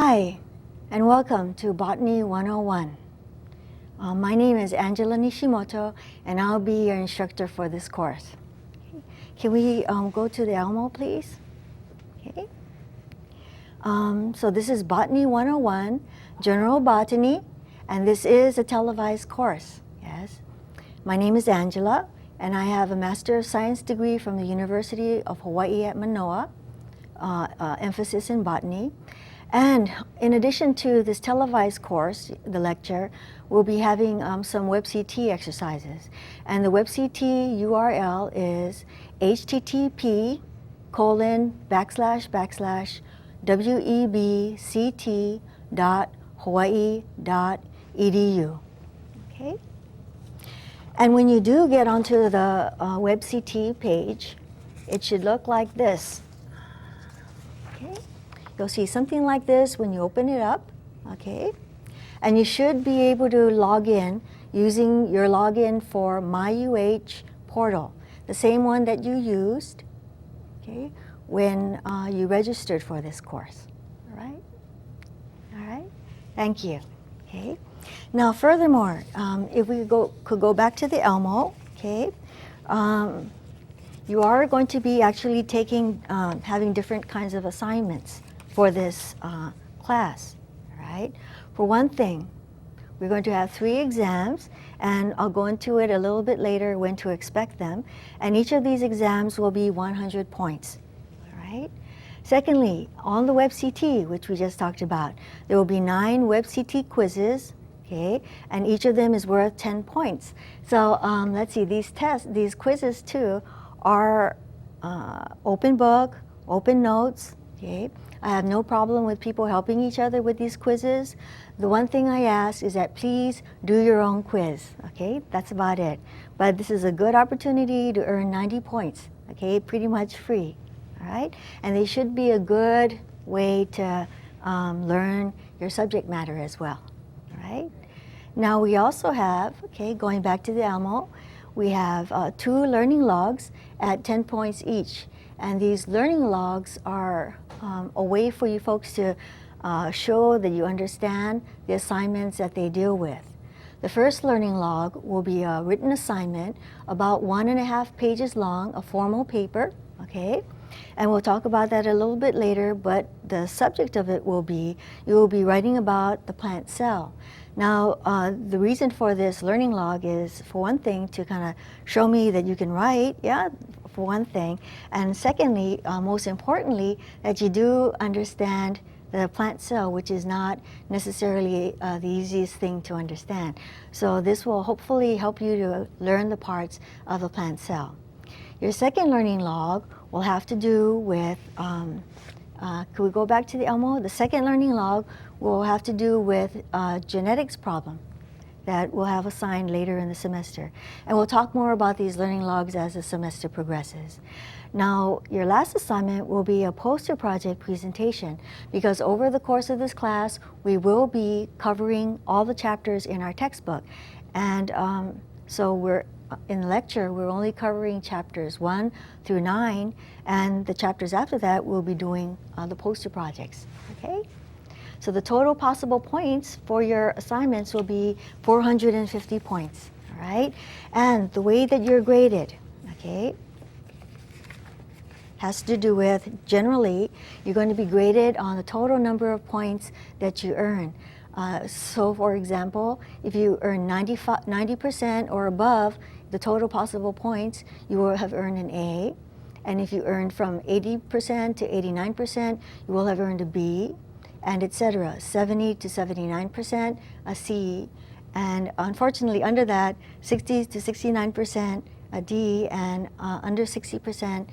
Hi, and welcome to Botany 101. My name is Angela Nishimoto, and I'll be your instructor for this course. Can we go to the Elmo, please? Okay. So this is Botany 101, General Botany, and this is a televised course. Yes. My name is Angela, and I have a Master of Science degree from the University of Hawaii at Manoa, emphasis in botany. And in addition to this televised course, the lecture, we'll be having some WebCT exercises. And the WebCT URL is http://webct.hawaii.edu. Okay? And when you do get onto the WebCT page, it should look like this. Okay? You'll see something like this when you open it up, okay? And you should be able to log in using your login for MyUH portal, the same one that you used, okay, when you registered for this course, all right? All right, thank you, okay? Now, furthermore, if we could go back to the Elmo, okay? You are going to be actually taking, having different kinds of assignments for this class, right? For one thing, we're going to have 3 exams, and I'll go into it a little bit later when to expect them. And each of these exams will be 100 points, all right? Secondly, on the WebCT, which we just talked about, there will be 9 WebCT quizzes, okay? And each of them is worth 10 points. So let's see, these quizzes too, are open book, open notes, okay? I have no problem with people helping each other with these quizzes. The one thing I ask is that please do your own quiz, okay? That's about it. But this is a good opportunity to earn 90 points, okay? Pretty much free, all right? And they should be a good way to learn your subject matter as well, all right? Now we also have, okay, going back to the Elmo, we have 2 learning logs at 10 points each. And these learning logs are a way for you folks to show that you understand the assignments that they deal with. The first learning log will be a written assignment, about 1.5 pages long, a formal paper, okay? And we'll talk about that a little bit later, but the subject of it will be, you will be writing about the plant cell. Now, the reason for this learning log is, for one thing, to kind of show me that you can write, yeah, for one thing. And secondly, most importantly, that you do understand the plant cell, which is not necessarily the easiest thing to understand. So this will hopefully help you to learn the parts of the plant cell. Your second learning log will have to do with, could we go back to the Elmo? The second learning log will have to do with a genetics problem that we'll have assigned later in the semester. And we'll talk more about these learning logs as the semester progresses. Now, your last assignment will be a poster project presentation, because over the course of this class, we will be covering all the chapters in our textbook. And so in the lecture, we're only covering chapters 1 through 9, and the chapters after that, we'll be doing the poster projects, okay? So the total possible points for your assignments will be 450 points, all right? And the way that you're graded, okay, has to do with, generally, you're going to be graded on the total number of points that you earn. So for example, if you earn 90% or above the total possible points, you will have earned an A. And if you earn from 80% to 89%, you will have earned a B, and etc. 70 to 79%, a C. And unfortunately, under that, 60 to 69%, a D, and under 60%,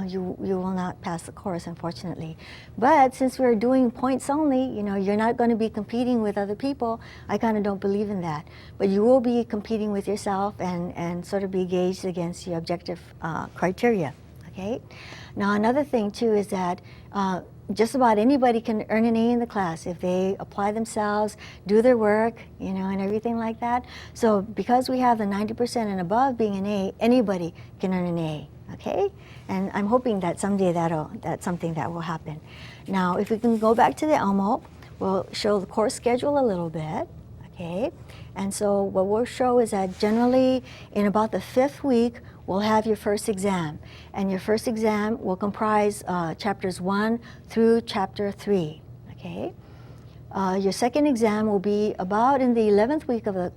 you will not pass the course, unfortunately. But since we're doing points only, you know, you're not going to be competing with other people. I kind of don't believe in that. But you will be competing with yourself and sort of be gauged against your objective criteria, okay? Now, another thing, too, is that just about anybody can earn an A in the class if they apply themselves, do their work, you know, and everything like that. So because we have the 90% and above being an A, anybody can earn an A, okay? And I'm hoping that someday that's something that will happen. Now, if we can go back to the Elmo, We'll show the course schedule a little bit, okay? And so what we'll show is that generally in about the 5th week, we'll have your first exam. And your first exam will comprise chapters 1 through chapter 3, okay? Your second exam will be about in the 11th week of the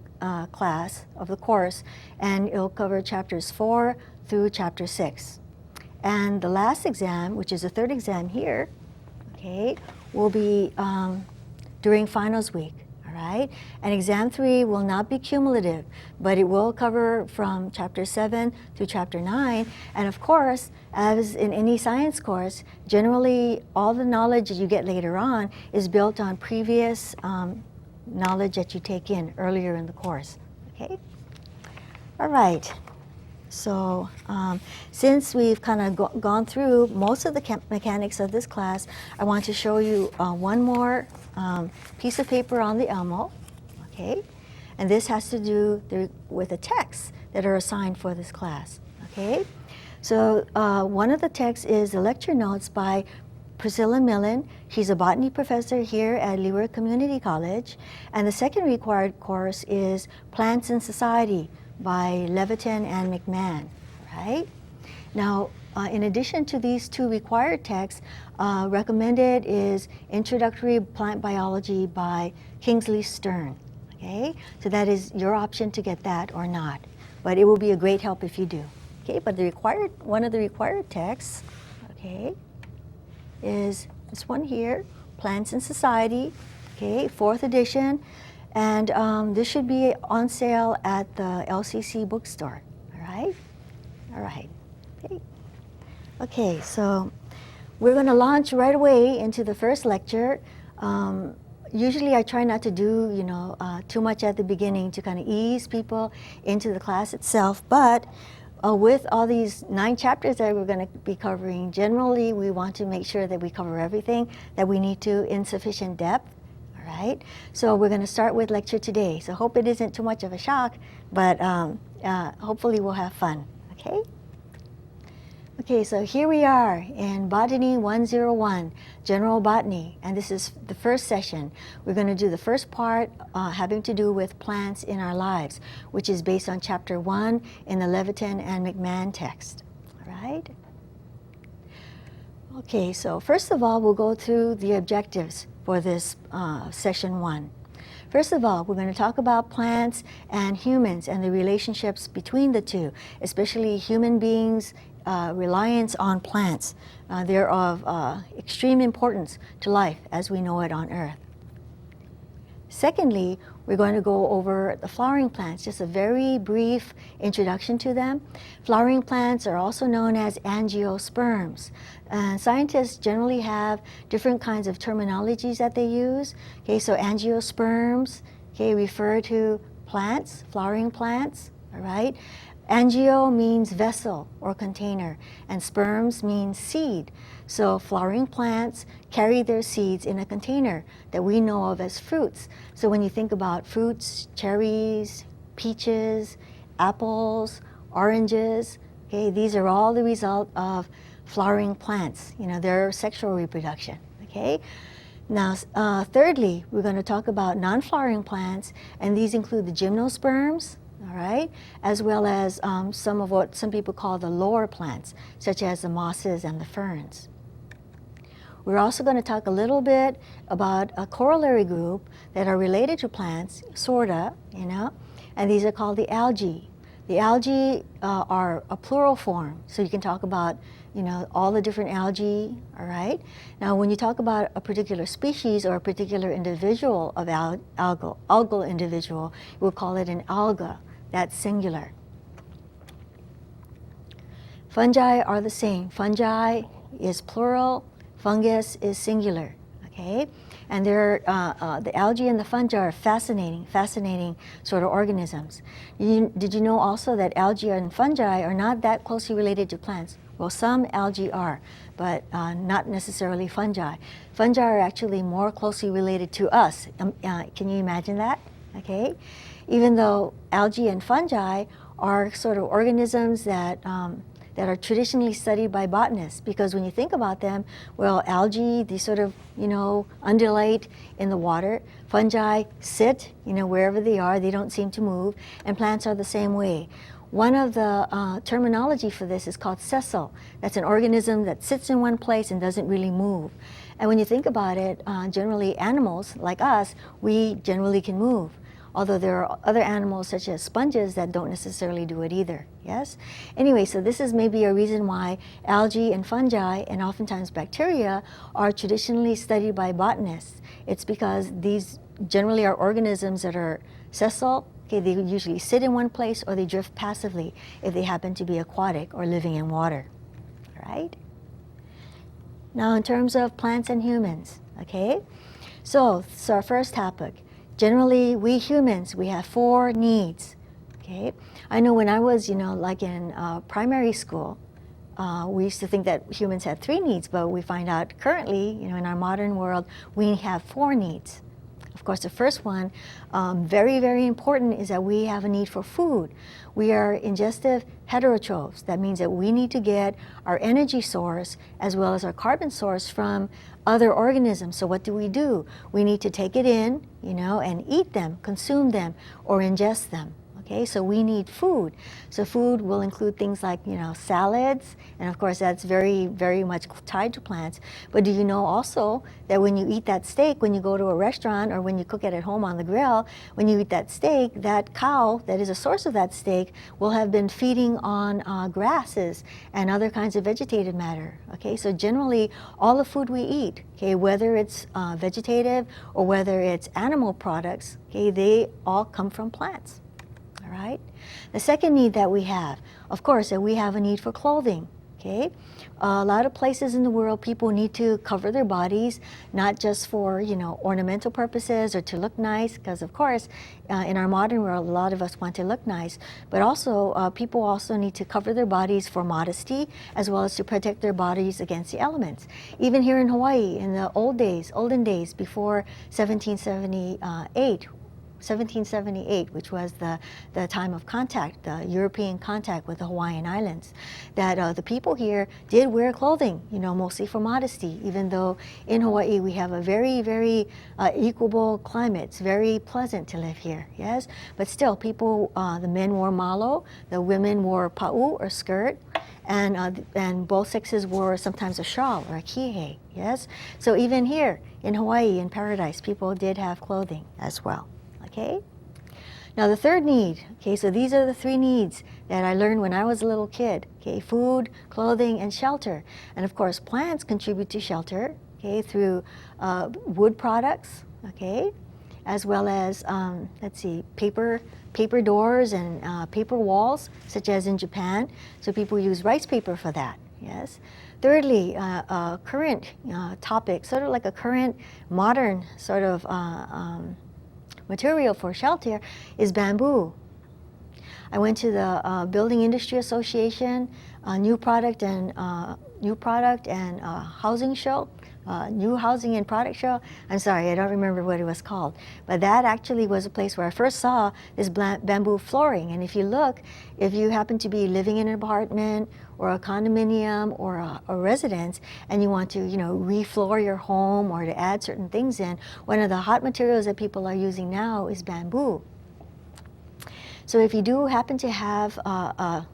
class, of the course, and it'll cover chapters 4 through chapter 6. And the last exam, which is the third exam here, okay, will be during finals week, all right? And exam 3 will not be cumulative, but it will cover from chapter 7 through chapter 9. And of course, as in any science course, generally all the knowledge that you get later on is built on previous knowledge that you take in earlier in the course, okay? All right. So since we've kind of gone through most of the mechanics of this class, I want to show you one more piece of paper on the Elmo, okay? And this has to do with the texts that are assigned for this class, okay? So one of the texts is the lecture notes by Priscilla Millen. She's a botany professor here at Leeward Community College. And the second required course is Plants in Society by Levitin and McMahon, right? Now, in addition to these two required texts, recommended is Introductory Plant Biology by Kingsley Stern, okay? So that is your option to get that or not, but it will be a great help if you do, okay? But one of the required texts, okay, is this one here, Plants in Society, okay, 4th edition. And this should be on sale at the LCC bookstore, all right? All right, okay. Okay, so we're gonna launch right away into the first lecture. Usually I try not to do, too much at the beginning to kind of ease people into the class itself, but with all these 9 chapters that we're gonna be covering, generally we want to make sure that we cover everything that we need to in sufficient depth. Right? So we're going to start with lecture today. So hope it isn't too much of a shock, but hopefully we'll have fun, okay? Okay, so here we are in Botany 101, General Botany, and this is the first session. We're going to do the first part having to do with plants in our lives, which is based on chapter 1 in the Levitin and McMahon text, all right? Okay, so first of all, we'll go through the objectives for this session 1. First of all, we're going to talk about plants and humans and the relationships between the two, especially human beings' reliance on plants. They're of extreme importance to life as we know it on Earth. Secondly, we're going to go over the flowering plants, just a very brief introduction to them. Flowering plants are also known as angiosperms. Scientists generally have different kinds of terminologies that they use. Okay, so angiosperms, okay, refer to plants, flowering plants, all right? Angio means vessel or container, and sperms means seed. So flowering plants carry their seeds in a container that we know of as fruits. So when you think about fruits, cherries, peaches, apples, oranges, okay, these are all the result of flowering plants, their sexual reproduction, okay? Now, thirdly, we're going to talk about non-flowering plants, and these include the gymnosperms, all right, as well as some of what some people call the lower plants, such as the mosses and the ferns. We're also going to talk a little bit about a corollary group that are related to plants, sorta, and these are called the algae. The algae are a plural form, so you can talk about, all the different algae, all right? Now, when you talk about a particular species or a particular individual of algal individual, we'll call it an alga. That's singular. Fungi are the same. Fungi is plural, fungus is singular, okay? And the algae and the fungi are fascinating sort of organisms. Did you know also that algae and fungi are not that closely related to plants? Well, some algae are, but not necessarily fungi. Fungi are actually more closely related to us. Can you imagine that? Okay? Even though algae and fungi are sort of organisms that that are traditionally studied by botanists, because when you think about them, well, algae, they sort of, undulate in the water. Fungi sit, wherever they are, they don't seem to move, and plants are the same way. One of the terminology for this is called sessile. That's an organism that sits in one place and doesn't really move. And when you think about it, generally animals like us, we generally can move. Although there are other animals such as sponges that don't necessarily do it either, yes? Anyway, so this is maybe a reason why algae and fungi and oftentimes bacteria are traditionally studied by botanists. It's because these generally are organisms that are sessile. Okay, they usually sit in one place or they drift passively if they happen to be aquatic or living in water, right? Now in terms of plants and humans, okay? So our first topic. Generally, we humans, we have 4 needs, okay? I know when I was, like in primary school, we used to think that humans had 3 needs, but we find out currently, in our modern world, we have 4 needs. Of course, the first one, very, very important, is that we have a need for food. We are ingestive heterotrophs. That means that we need to get our energy source as well as our carbon source from other organisms. So what do? We need to take it in, and eat them, consume them, or ingest them. Okay, so we need food. So food will include things like, salads, and of course that's very, very much tied to plants. But do you know also that when you eat that steak, when you go to a restaurant or when you cook it at home on the grill, when you eat that steak, that cow that is a source of that steak will have been feeding on grasses and other kinds of vegetative matter. Okay, so generally all the food we eat, okay, whether it's vegetative or whether it's animal products, okay, they all come from plants. Right? The second need that we have, of course, that we have a need for clothing. Okay, a lot of places in the world, people need to cover their bodies, not just for ornamental purposes or to look nice, because of course, in our modern world, a lot of us want to look nice. But also, people also need to cover their bodies for modesty, as well as to protect their bodies against the elements. Even here in Hawaii, in the olden days, before 1778, which was the time of contact, the European contact with the Hawaiian Islands, that the people here did wear clothing, mostly for modesty, even though in Hawaii we have a very, very equable climate. It's very pleasant to live here, yes? But still, people, the men wore malo, the women wore pa'u or skirt, and both sexes wore sometimes a shawl or a kihei, yes? So even here in Hawaii, in paradise, people did have clothing as well. Okay. Now the third need, okay, so these are the 3 needs that I learned when I was a little kid, okay, food, clothing, and shelter. And of course, plants contribute to shelter, okay, through wood products, okay, as well as, paper doors and paper walls, such as in Japan. So people use rice paper for that, yes. Thirdly, a current topic, sort of like a current modern sort of material for shelter is bamboo. I went to the Building Industry Association new product and housing show, new housing and product show. I'm sorry, I don't remember what it was called, but that actually was a place where I first saw this bamboo flooring. And if you look, if you happen to be living in an apartment or a condominium or a residence, and you want to, refloor your home or to add certain things in, one of the hot materials that people are using now is bamboo. So if you do happen to have a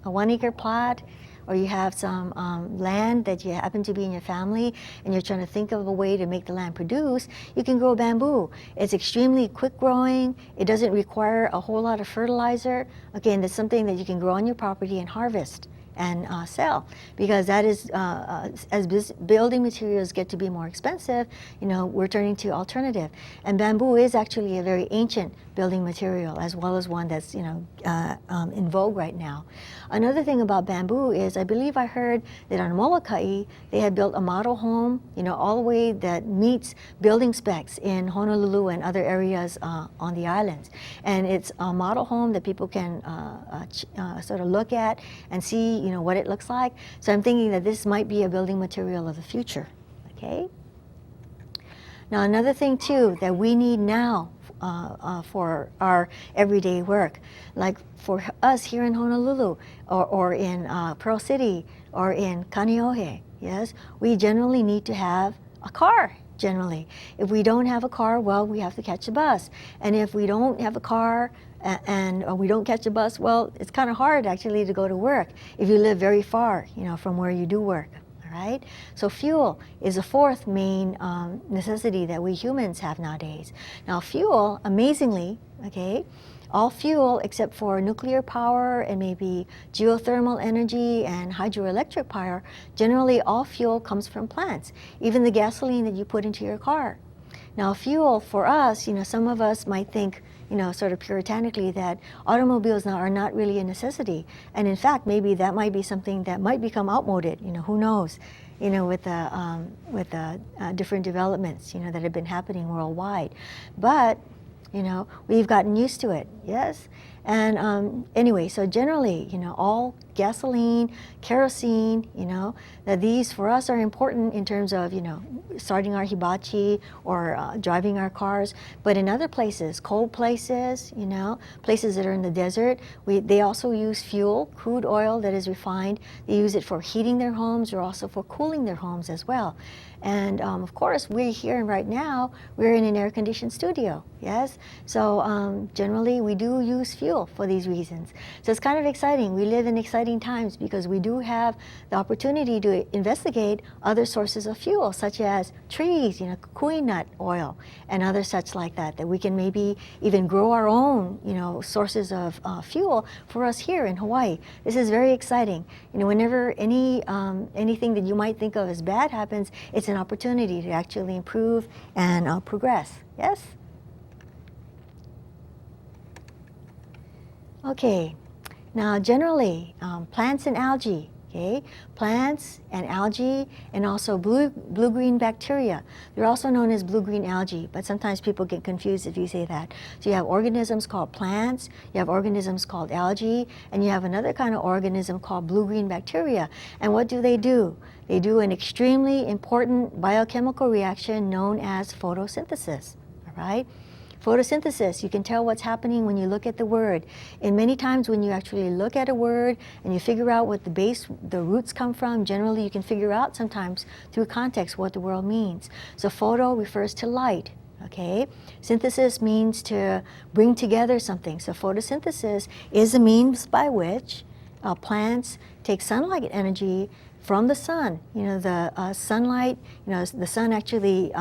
1-acre plot, or you have some land that you happen to be in your family and you're trying to think of a way to make the land produce, you can grow bamboo. It's extremely quick growing. It doesn't require a whole lot of fertilizer. Again, that's something that you can grow on your property and harvest and sell, because that is, as building materials get to be more expensive, we're turning to alternative. And bamboo is actually a very ancient building material, as well as one that's, in vogue right now. Another thing about bamboo is, I believe I heard that on Molokai, they had built a model home, all the way that meets building specs in Honolulu and other areas on the islands. And it's a model home that people can sort of look at and see, what it looks like. So I'm thinking that this might be a building material of the future, okay? Now, another thing too that we need now for our everyday work, like for us here in Honolulu or in Pearl City or in Kaneohe, yes, we generally need to have a car. Generally, if we don't have a car, well, we have to catch a bus. And if we don't have a car and we don't catch a bus, well, it's kind of hard actually to go to work if you live very far, from where you do work. All right? So fuel is a fourth main necessity that we humans have nowadays. Now, fuel, amazingly, okay, all fuel except for nuclear power and maybe geothermal energy and hydroelectric power, generally all fuel comes from plants, even the gasoline that you put into your car. Now, fuel for us, some of us might think, sort of puritanically, that automobiles now are not really a necessity. And in fact, maybe that might be something that might become outmoded, who knows, with the different developments, that have been happening worldwide. But we've gotten used to it, yes? And anyway, so generally, all gasoline, kerosene, that these for us are important in terms of, starting our hibachi or driving our cars. But in other places, cold places, places that are in the desert, they also use fuel, crude oil that is refined. They use it for heating their homes or also for cooling their homes as well. And of course, we're here right now, we're in an air-conditioned studio, yes? So generally, we do use fuel for these reasons. So it's kind of exciting. We live in exciting times because we do have the opportunity to investigate other sources of fuel, such as trees, kukui nut oil, and other such like that, that we can maybe even grow our own, sources of fuel for us here in Hawaii. This is very exciting. Whenever anything that you might think of as bad happens, it's an opportunity to actually improve and progress. Yes? Okay. Now, generally, plants and algae. Okay, plants and algae, and also blue-green bacteria. They're also known as blue-green algae, but sometimes people get confused if you say that. So you have organisms called plants, you have organisms called algae, and you have another kind of organism called blue-green bacteria. And what do? They do an extremely important biochemical reaction known as photosynthesis, all right? Photosynthesis, you can tell what's happening when you look at the word. And many times when you actually look at a word and you figure out what the roots come from, generally you can figure out sometimes through context what the word means. So photo refers to light, okay? Synthesis means to bring together something. So photosynthesis is a means by which plants take sunlight energy from the sun. The sunlight, the sun actually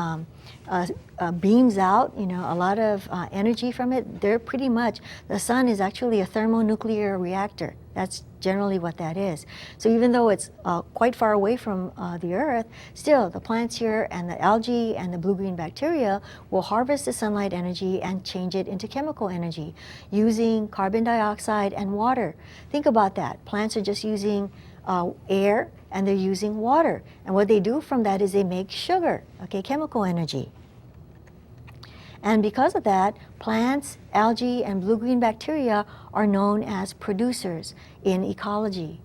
beams out, a lot of energy from it. The sun is actually a thermonuclear reactor. That's generally what that is. So even though it's quite far away from the Earth, still the plants here and the algae and the blue-green bacteria will harvest the sunlight energy and change it into chemical energy using carbon dioxide and water. Think about that. Plants are just using air and they're using water. And what they do from that is they make sugar, okay, chemical energy. And because of that, plants, algae, and blue-green bacteria are known as producers in ecology.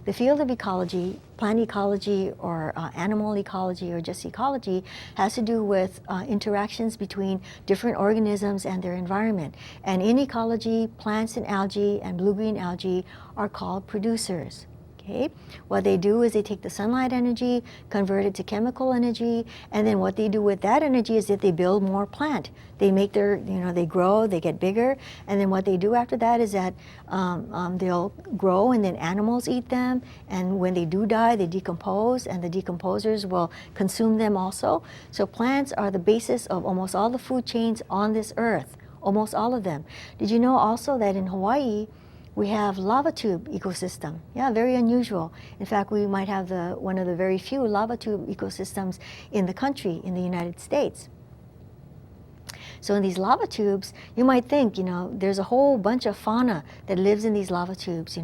The field of ecology, plant ecology or animal ecology or just ecology, has to do with interactions between different organisms and their environment. And in ecology, plants and algae and blue-green algae are called producers. Okay. What they do is they take the sunlight energy, convert it to chemical energy, and then what they do with that energy is that they build more plant. They make they grow, they get bigger, and then what they do after that is that they'll grow and then animals eat them, and when they do die, they decompose, and the decomposers will consume them also. So plants are the basis of almost all the food chains on this earth, almost all of them. Did you know also that in Hawaii, we have lava tube ecosystem? Yeah, very unusual. In fact, we might have one of the very few lava tube ecosystems in the country, in the United States. So in these lava tubes, you might think, there's a whole bunch of fauna that lives in these lava tubes,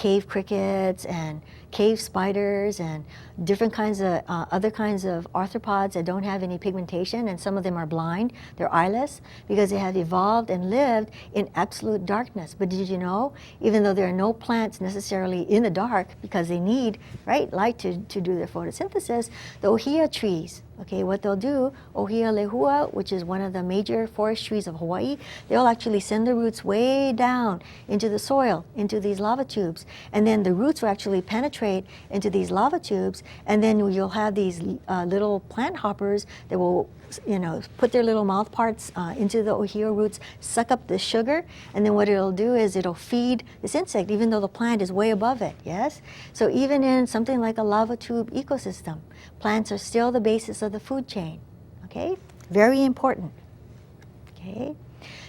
cave crickets and cave spiders and different kinds of other kinds of arthropods that don't have any pigmentation, and some of them are blind, they're eyeless, because they have evolved and lived in absolute darkness. But did you know, even though there are no plants necessarily in the dark, because they need, right, light to do their photosynthesis, the ohia trees, okay, what they'll do, ohia lehua, which is one of the major forest trees of Hawaii, they'll actually send the roots way down into the soil, into these lava tubes, and then the roots will actually penetrate into these lava tubes, and then you'll have these little plant hoppers that will, you know, put their little mouth parts into the ohia roots, suck up the sugar, and then what it'll do is it'll feed this insect, even though the plant is way above it, yes? So even in something like a lava tube ecosystem, plants are still the basis of the food chain, okay? Very important, okay?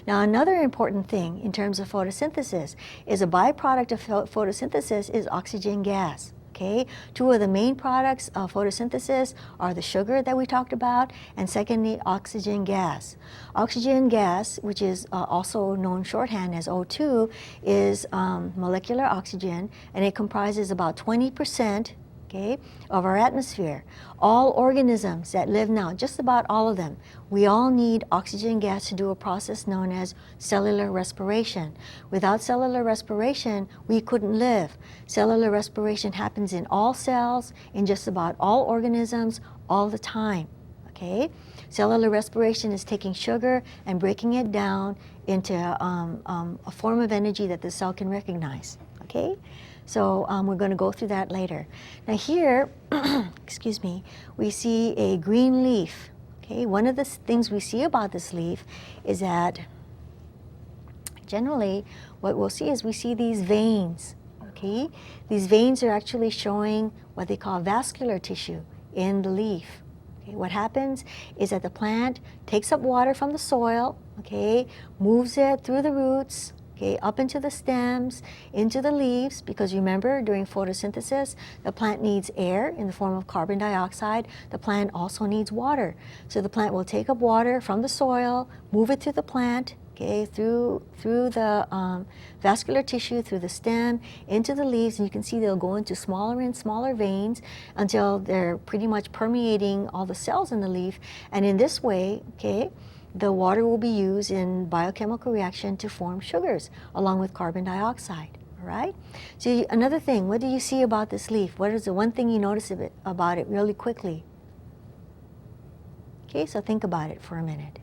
Now another important thing in terms of photosynthesis is a byproduct of photosynthesis is oxygen gas. Okay, two of the main products of photosynthesis are the sugar that we talked about, and secondly, oxygen gas. Oxygen gas, which is also known shorthand as O2, is molecular oxygen, and it comprises about 20%, okay, of our atmosphere. All organisms that live now, just about all of them, we all need oxygen gas to do a process known as cellular respiration. Without cellular respiration, we couldn't live. Cellular respiration happens in all cells, in just about all organisms, all the time, okay? Cellular respiration is taking sugar and breaking it down into a form of energy that the cell can recognize, okay? So we're going to go through that later. Now here, excuse me, we see a green leaf. Okay, one of the things we see about this leaf is that generally what we'll see is we see these veins. Okay, these veins are actually showing what they call vascular tissue in the leaf. Okay, what happens is that the plant takes up water from the soil, okay, moves it through the roots, okay, up into the stems, into the leaves, because remember, during photosynthesis, the plant needs air in the form of carbon dioxide. The plant also needs water. So the plant will take up water from the soil, move it to the plant, okay, through the vascular tissue, through the stem, into the leaves, and you can see they'll go into smaller and smaller veins until they're pretty much permeating all the cells in the leaf. And in this way, okay, the water will be used in biochemical reaction to form sugars along with carbon dioxide, all right? So another thing, what do you see about this leaf? What is the one thing you notice about it really quickly? Okay, so think about it for a minute.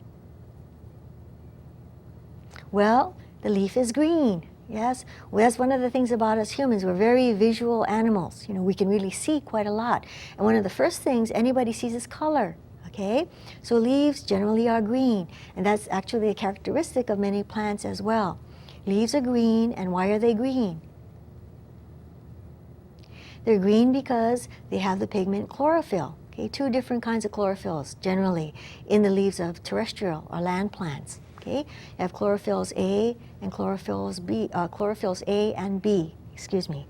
Well, the leaf is green, yes? Well, that's one of the things about us humans. We're very visual animals. You know, we can really see quite a lot. And one of the first things anybody sees is color. Okay, so leaves generally are green, and that's actually a characteristic of many plants as well. Leaves are green, and why are they green? They're green because they have the pigment chlorophyll. Okay, two different kinds of chlorophylls generally in the leaves of terrestrial or land plants. Okay, you have chlorophylls A and chlorophylls B, chlorophylls A and B. Excuse me.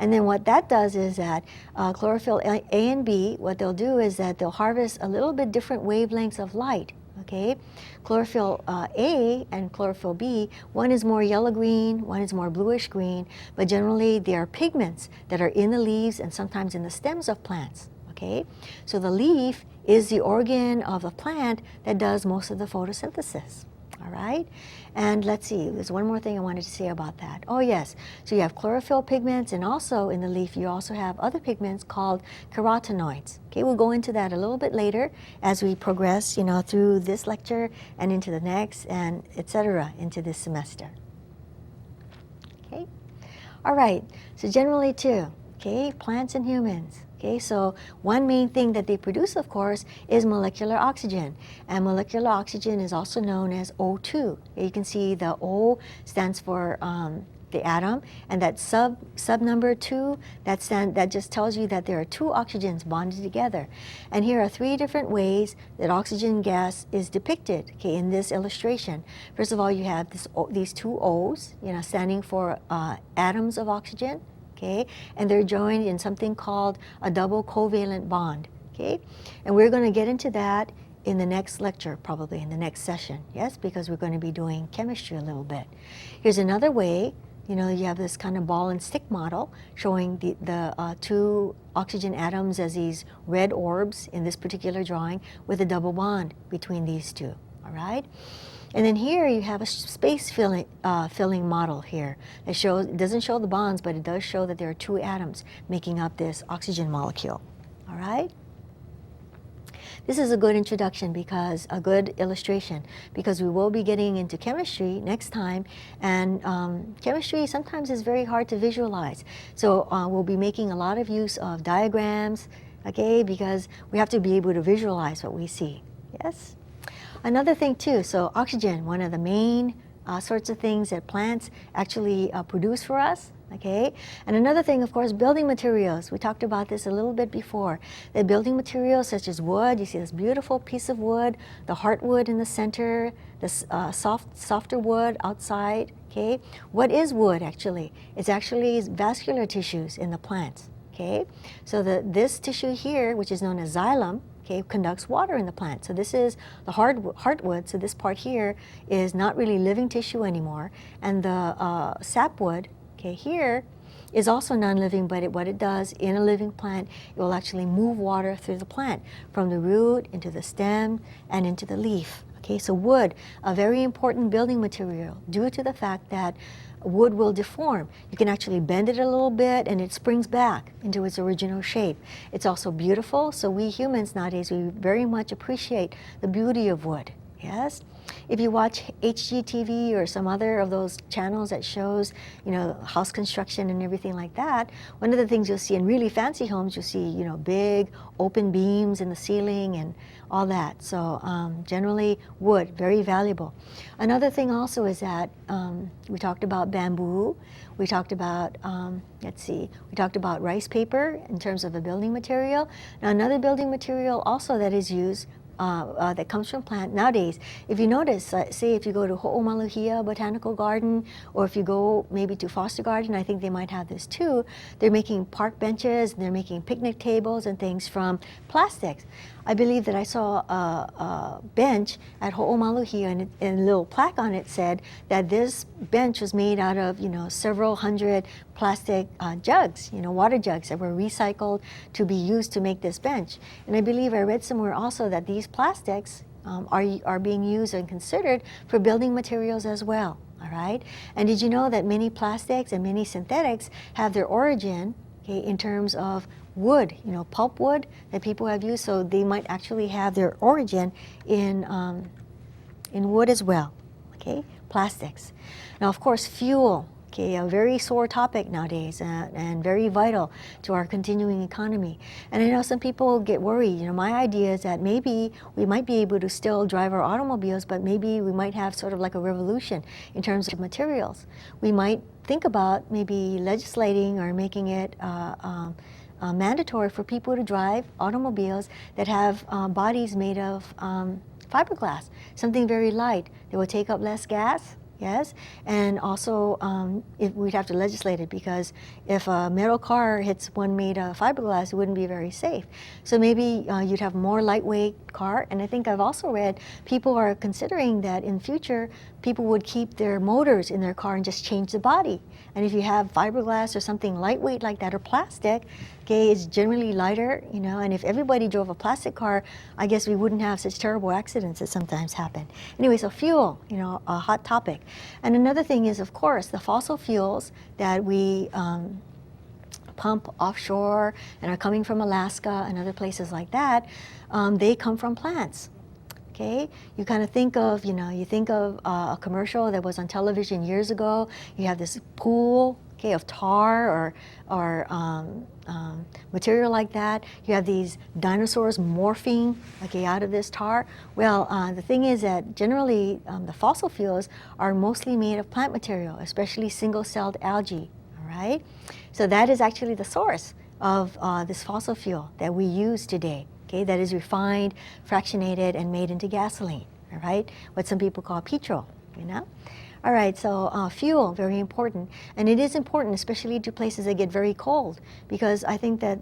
And then what that does is that chlorophyll A and B, what they'll do is that they'll harvest a little bit different wavelengths of light, okay? Chlorophyll A and chlorophyll B, one is more yellow-green, one is more bluish-green, but generally they are pigments that are in the leaves and sometimes in the stems of plants, okay? So the leaf is the organ of the plant that does most of the photosynthesis. All right, and let's see, there's one more thing I wanted to say about that. Oh yes, so you have chlorophyll pigments, and also in the leaf you also have other pigments called carotenoids. Okay, we'll go into that a little bit later as we progress, you know, through this lecture and into the next, and etc. into this semester. Okay, all right, so generally too, okay, plants and humans. Okay, so one main thing that they produce, of course, is molecular oxygen. And molecular oxygen is also known as O2. You can see the O stands for the atom, and that sub number 2, that just tells you that there are two oxygens bonded together. And here are three different ways that oxygen gas is depicted, okay, in this illustration. First of all, you have these two O's, you know, standing for atoms of oxygen. Okay, and they're joined in something called a double covalent bond. Okay, and we're going to get into that in the next lecture, probably in the next session. Yes, because we're going to be doing chemistry a little bit. Here's another way, you know, you have this kind of ball and stick model showing the two oxygen atoms as these red orbs in this particular drawing with a double bond between these two, all right? And then here you have a space filling model here. It shows, it doesn't show the bonds, but it does show that there are two atoms making up this oxygen molecule, all right? This is a good introduction, because a good illustration, because we will be getting into chemistry next time, and chemistry sometimes is very hard to visualize. So we'll be making a lot of use of diagrams, okay, because we have to be able to visualize what we see, yes? Another thing too, so oxygen, one of the main sorts of things that plants actually produce for us, okay? And another thing, of course, building materials. We talked about this a little bit before. The building materials such as wood, you see this beautiful piece of wood, the heartwood in the center, this softer wood outside, okay? What is wood actually? It's actually vascular tissues in the plants, okay? So this tissue here, which is known as xylem, okay, conducts water in the plant. So this is the heartwood, so this part here is not really living tissue anymore. And the sapwood, okay, here is also non-living, but what it does in a living plant, it will actually move water through the plant from the root into the stem and into the leaf. Okay, so wood, a very important building material due to the fact that wood will deform. You can actually bend it a little bit and it springs back into its original shape. It's also beautiful, so we humans nowadays, we very much appreciate the beauty of wood, yes? If you watch HGTV or some other of those channels that shows, you know, house construction and everything like that, one of the things you'll see in really fancy homes, you'll see, you know, big open beams in the ceiling and all that. So generally wood, very valuable. Another thing also is that we talked about bamboo. We talked about, we talked about rice paper in terms of a building material. Now another building material also that is used that comes from plant nowadays. If you notice, say if you go to Ho'omaluhia Botanical Garden, or if you go maybe to Foster Garden, I think they might have this too, they're making park benches, and they're making picnic tables and things from plastics. I believe that I saw a bench at Ho'omaluhia, and a little plaque on it said that this bench was made out of, you know, several hundred plastic jugs, you know, water jugs that were recycled to be used to make this bench. And I believe I read somewhere also that these plastics are being used and considered for building materials as well, all right? And did you know that many plastics and many synthetics have their origin, okay, in terms of wood, you know, pulp wood that people have used, so they might actually have their origin in wood as well, okay, plastics. Now, of course, fuel, okay, a very sore topic nowadays and very vital to our continuing economy. And I know some people get worried. You know, my idea is that maybe we might be able to still drive our automobiles, but maybe we might have sort of like a revolution in terms of materials. We might think about maybe legislating or making it mandatory for people to drive automobiles that have bodies made of fiberglass, something very light that will take up less gas, yes, and also if we'd have to legislate it, because if a metal car hits one made of fiberglass, it wouldn't be very safe. So maybe you'd have more lightweight car, and I think I've also read people are considering that in future people would keep their motors in their car and just change the body. And if you have fiberglass or something lightweight like that, or plastic, okay, it's generally lighter, you know, and if everybody drove a plastic car, I guess we wouldn't have such terrible accidents that sometimes happen. Anyway, so fuel, you know, a hot topic. And another thing is, of course, the fossil fuels that we pump offshore and are coming from Alaska and other places like that, they come from plants. Okay, you kind of think of, you know, you think of a commercial that was on television years ago. You have this pool, okay, of tar or material like that. You have these dinosaurs morphing, okay, out of this tar. Well, the thing is that generally the fossil fuels are mostly made of plant material, especially single-celled algae. All right, so that is actually the source of this fossil fuel that we use today. Okay, that is refined, fractionated, and made into gasoline, all right? What some people call petrol, you know? All right, so fuel, very important. And it is important, especially to places that get very cold, because I think that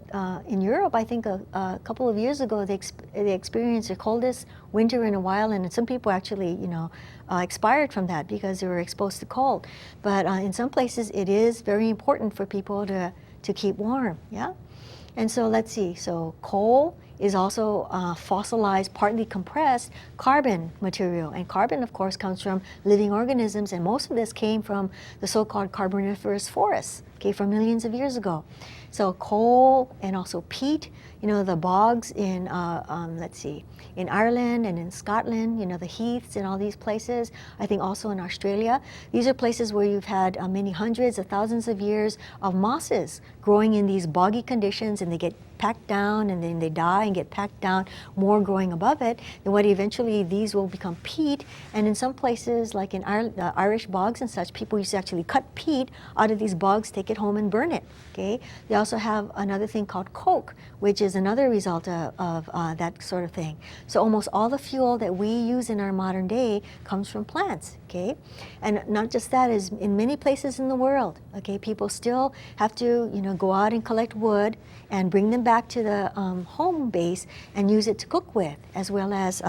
in Europe, I think a couple of years ago, they experienced the coldest winter in a while, and some people actually, expired from that because they were exposed to cold. But in some places, it is very important for people to keep warm, yeah? And so let's see, so coal is also fossilized, partly compressed carbon material. And carbon, of course, comes from living organisms, and most of this came from the so-called Carboniferous forests, okay, from millions of years ago. So coal and also peat, the bogs in, let's see, in Ireland and in Scotland, the heaths and all these places, I think also in Australia. These are places where you've had many hundreds of thousands of years of mosses growing in these boggy conditions, and they get packed down and then they die and get packed down, more growing above it. And what eventually these will become peat. And in some places, like in the Irish bogs and such, people used to actually cut peat out of these bogs, take it home and burn it. Okay. They also have another thing called coke, which is another result of that sort of thing. So almost all the fuel that we use in our modern day comes from plants. Okay. And not just that, is in many places in the world, okay, people still have to, go out and collect wood and bring them back to the home base and use it to cook with, as well as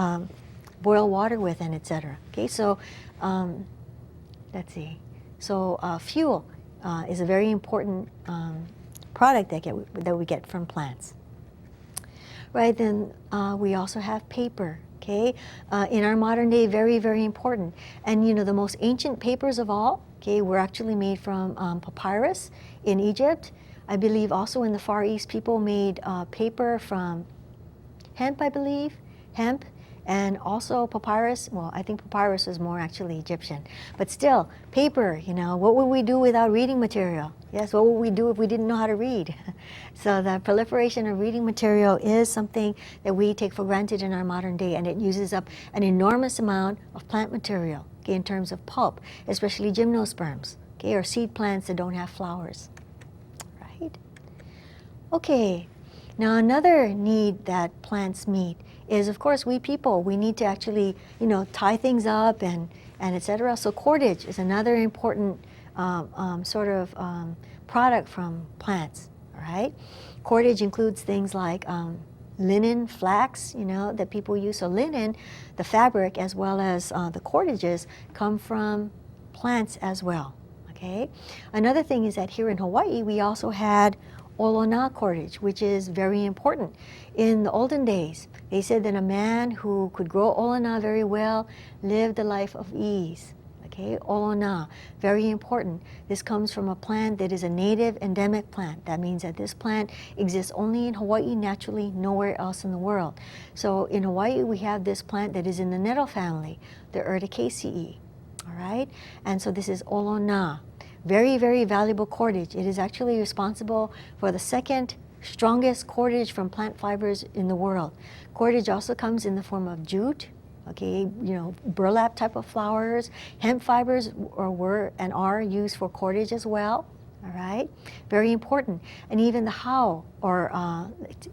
boil water with, and etc. Okay, so let's see. So fuel is a very important product that we get from plants. Right, then we also have paper. Okay, in our modern day, very, very important. And the most ancient papers of all, okay, were actually made from papyrus in Egypt. I believe also in the Far East, people made paper from hemp, I believe, hemp, and also papyrus. Well, I think papyrus is more actually Egyptian. But still, paper, what would we do without reading material? Yes, what would we do if we didn't know how to read? So the proliferation of reading material is something that we take for granted in our modern day, and it uses up an enormous amount of plant material, okay, in terms of pulp, especially gymnosperms, okay, or seed plants that don't have flowers. Right? Okay, now another need that plants meet is, of course, we people, we need to actually, tie things up and etc. So cordage is another important product from plants, all right? Cordage includes things like linen, flax, that people use. So linen, the fabric, as well as the cordages, come from plants as well, okay? Another thing is that here in Hawaii, we also had olona cordage, which is very important. In the olden days, they said that a man who could grow olona very well lived a life of ease. Okay, olona, very important. This comes from a plant that is a native endemic plant. That means that this plant exists only in Hawaii, naturally, nowhere else in the world. So in Hawaii, we have this plant that is in the nettle family, the Urticaceae, all right? And so this is olona. Very, very valuable cordage. It is actually responsible for the second strongest cordage from plant fibers in the world. Cordage also comes in the form of jute, okay, burlap type of flowers. Hemp fibers were and are used for cordage as well. All right, very important. And even the hau, or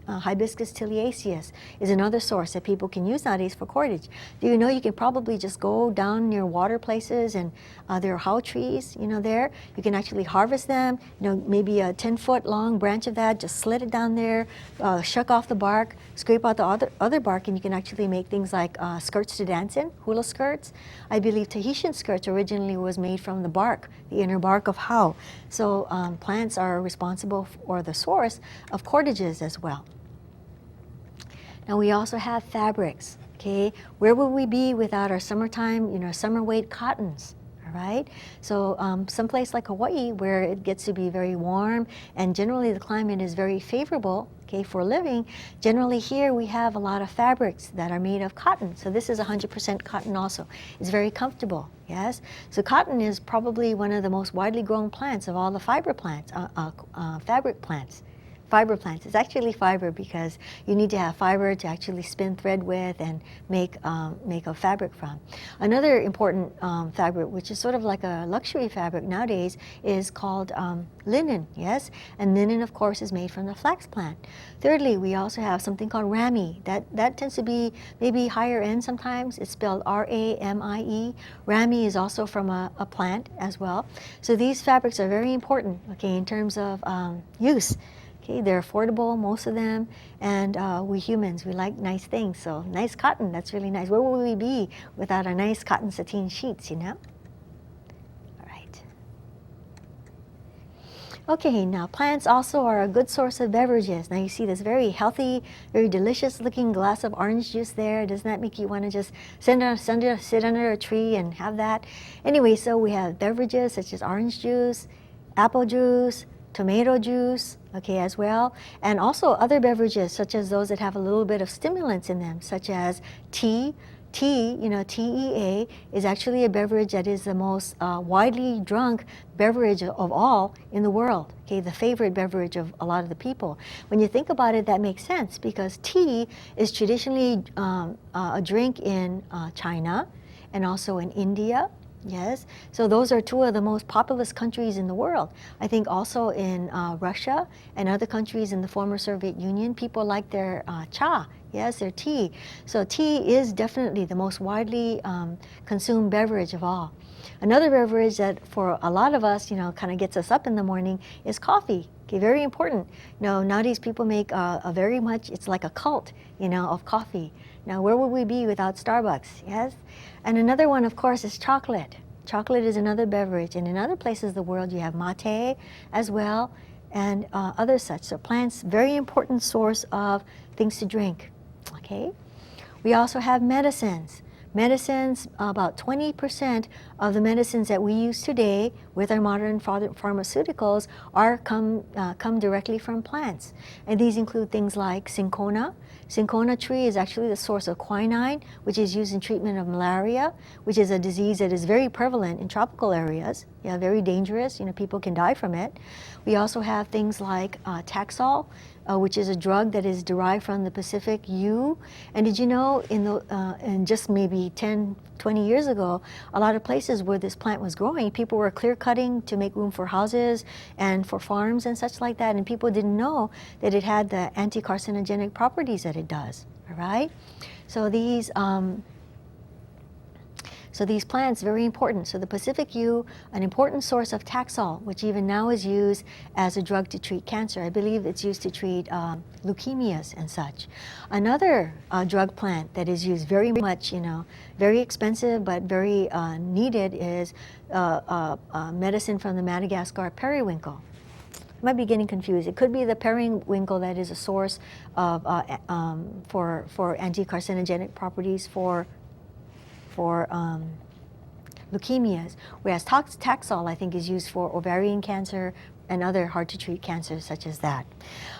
Hibiscus tiliaceus, is another source that people can use nowadays for cordage. Do you know you can probably just go down near water places, and there are hau trees, there. You can actually harvest them, maybe a 10-foot long branch of that, just slit it down there, shuck off the bark, scrape out the other bark, and you can actually make things like skirts to dance in, hula skirts. I believe Tahitian skirts originally was made from the bark, the inner bark of hau. So plants are responsible for the source of cordages as well. Now we also have fabrics, okay? Where would we be without our summertime, summer weight cottons? All right, so someplace like Hawaii, where it gets to be very warm and generally the climate is very favorable, okay, for living, generally here we have a lot of fabrics that are made of cotton. So this is 100% cotton also. It's very comfortable, yes? So cotton is probably one of the most widely grown plants of all the fiber plants, fabric plants. fiber plants. It's actually fiber because you need to have fiber to actually spin thread with and make a fabric from. Another important fabric, which is sort of like a luxury fabric nowadays, is called linen, yes? And linen, of course, is made from the flax plant. Thirdly, we also have something called rami. That tends to be maybe higher end sometimes. It's spelled R-A-M-I-E. Rami is also from a plant as well. So these fabrics are very important, okay, in terms of use. Okay, they're affordable, most of them, and we humans, we like nice things. So nice cotton, that's really nice. Where would we be without our nice cotton sateen sheets, you know? All right. Okay, now plants also are a good source of beverages. Now you see this very healthy, very delicious looking glass of orange juice there. Doesn't that make you want to just sit under a tree and have that? Anyway, so we have beverages such as orange juice, apple juice, tomato juice, okay, as well, and also other beverages such as those that have a little bit of stimulants in them, such as tea. Tea, you know, TEA, is actually a beverage that is the most widely drunk beverage of all in the world, okay, the favorite beverage of a lot of the people. When you think about it, that makes sense because tea is traditionally a drink in China and also in India. Yes, so those are two of the most populous countries in the world. I think also in Russia and other countries in the former Soviet Union, people like their cha, yes, their tea. So tea is definitely the most widely consumed beverage of all. Another beverage that for a lot of us, you know, kind of gets us up in the morning is coffee. Okay, very important. You know, nowadays people make a very much, it's like a cult, you know, of coffee. Now, where would we be without Starbucks? Yes? And another one, of course, is chocolate. Chocolate is another beverage. And in other places of the world, you have mate as well and other such. So plants, very important source of things to drink. Okay? We also have medicines. Medicines, about 20% of the medicines that we use today with our modern pharmaceuticals come directly from plants. And these include things like cinchona. Cinchona tree is actually the source of quinine, which is used in treatment of malaria, which is a disease that is very prevalent in tropical areas. Yeah, very dangerous. You know, people can die from it. We also have things like Taxol, which is a drug that is derived from the Pacific yew. And did you know in just maybe 10, 20 years ago, a lot of places where this plant was growing, people were clear cutting to make room for houses and for farms and such like that. And people didn't know that it had the anti-carcinogenic properties that it does, all right? So these plants, very important. So the Pacific yew, an important source of Taxol, which even now is used as a drug to treat cancer. I believe it's used to treat leukemias and such. Another drug plant that is used very much, you know, very expensive but very needed is medicine from the Madagascar periwinkle. I might be getting confused. It could be the periwinkle that is a source of for anti-carcinogenic properties for leukemias, whereas Taxol, I think, is used for ovarian cancer and other hard-to-treat cancers such as that.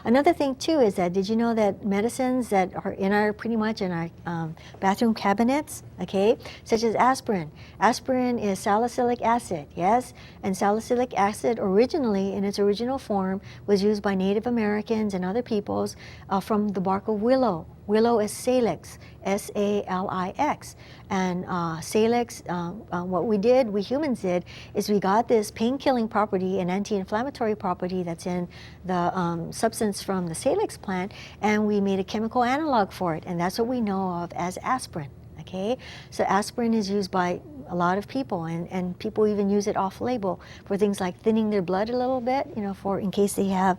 Another thing, too, is that did you know that medicines that are in our, pretty much in our bathroom cabinets, okay, such as aspirin. Aspirin is salicylic acid, yes? And salicylic acid originally, in its original form, was used by Native Americans and other peoples from the bark of willow. Willow is salix, S-A-L-I-X. And salix, what we humans did, is we got this pain-killing property and anti-inflammatory property that's in the substance from the salix plant, and we made a chemical analog for it, and that's what we know of as aspirin, okay? So aspirin is used by a lot of people, and people even use it off-label for things like thinning their blood a little bit, you know, for in case they have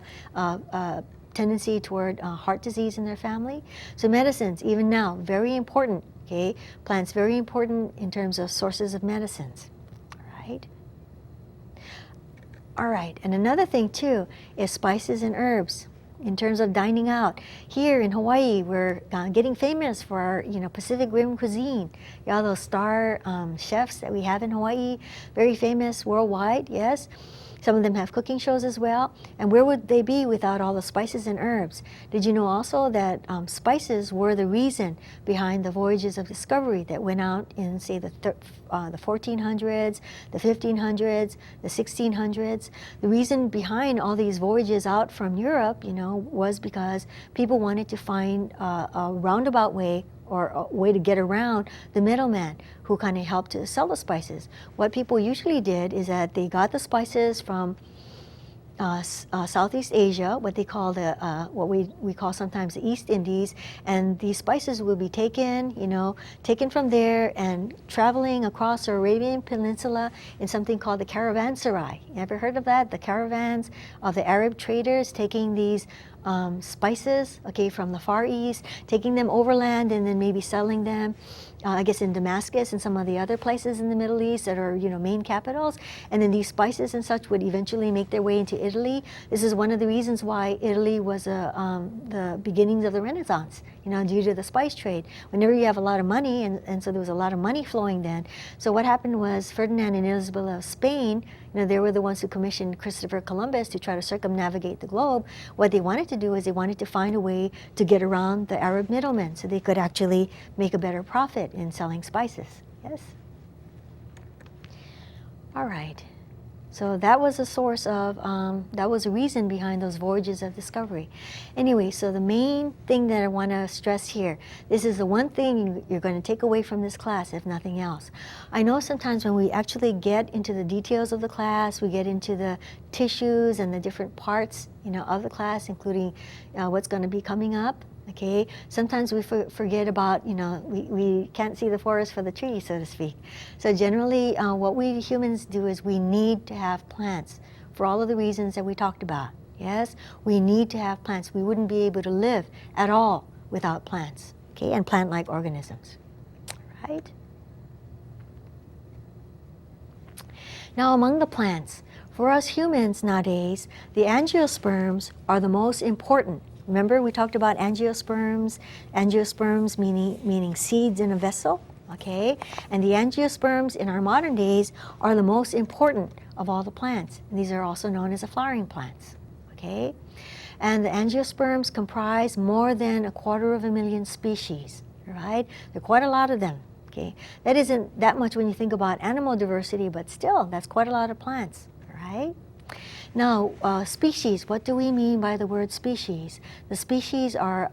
tendency toward heart disease in their family. So medicines, even now, very important, okay? Plants, very important in terms of sources of medicines, all right? All right, and another thing too is spices and herbs. In terms of dining out, here in Hawaii, we're getting famous for our, you know, Pacific Rim cuisine. You know, those star chefs that we have in Hawaii, very famous worldwide, yes? Some of them have cooking shows as well. And where would they be without all the spices and herbs? Did you know also that spices were the reason behind the voyages of discovery that went out in, say, the 1400s, the 1500s, the 1600s? The reason behind all these voyages out from Europe, you know, was because people wanted to find a roundabout way or a way to get around the middleman who kind of helped to sell the spices. What people usually did is that they got the spices from Southeast Asia, what they call the what we call sometimes the East Indies, and these spices will be taken, you know, taken from there and traveling across the Arabian Peninsula in something called the caravanserai. You ever heard of that? The caravans of the Arab traders taking these spices, okay, from the Far East, taking them overland and then maybe selling them, I guess in Damascus and some of the other places in the Middle East that are, you know, main capitals. And then these spices and such would eventually make their way into Italy. This is one of the reasons why Italy was the beginnings of the Renaissance, you know, due to the spice trade. Whenever you have a lot of money, and so there was a lot of money flowing then. So what happened was Ferdinand and Isabella of Spain, you know, they were the ones who commissioned Christopher Columbus to try to circumnavigate the globe. What they wanted to do is they wanted to find a way to get around the Arab middlemen so they could actually make a better profit in selling spices. Yes? All right. So that was a source of, that was a reason behind those voyages of discovery. Anyway, so the main thing that I want to stress here, this is the one thing you're going to take away from this class, if nothing else. I know sometimes when we actually get into the details of the class, we get into the tissues and the different parts, you know, of the class, including what's going to be coming up. Okay, sometimes we forget about, you know, we can't see the forest for the trees, so to speak. So generally, what we humans do is we need to have plants for all of the reasons that we talked about. Yes, we need to have plants. We wouldn't be able to live at all without plants, okay, and plant-like organisms, right? Now, among the plants, for us humans nowadays, the angiosperms are the most important. Remember, we talked about angiosperms, meaning seeds in a vessel, okay? And the angiosperms in our modern days are the most important of all the plants. And these are also known as the flowering plants, okay? And the angiosperms comprise more than 250,000 species, right? There are quite a lot of them, okay? That isn't that much when you think about animal diversity, but still, that's quite a lot of plants, right? Now, species, what do we mean by the word species? The species are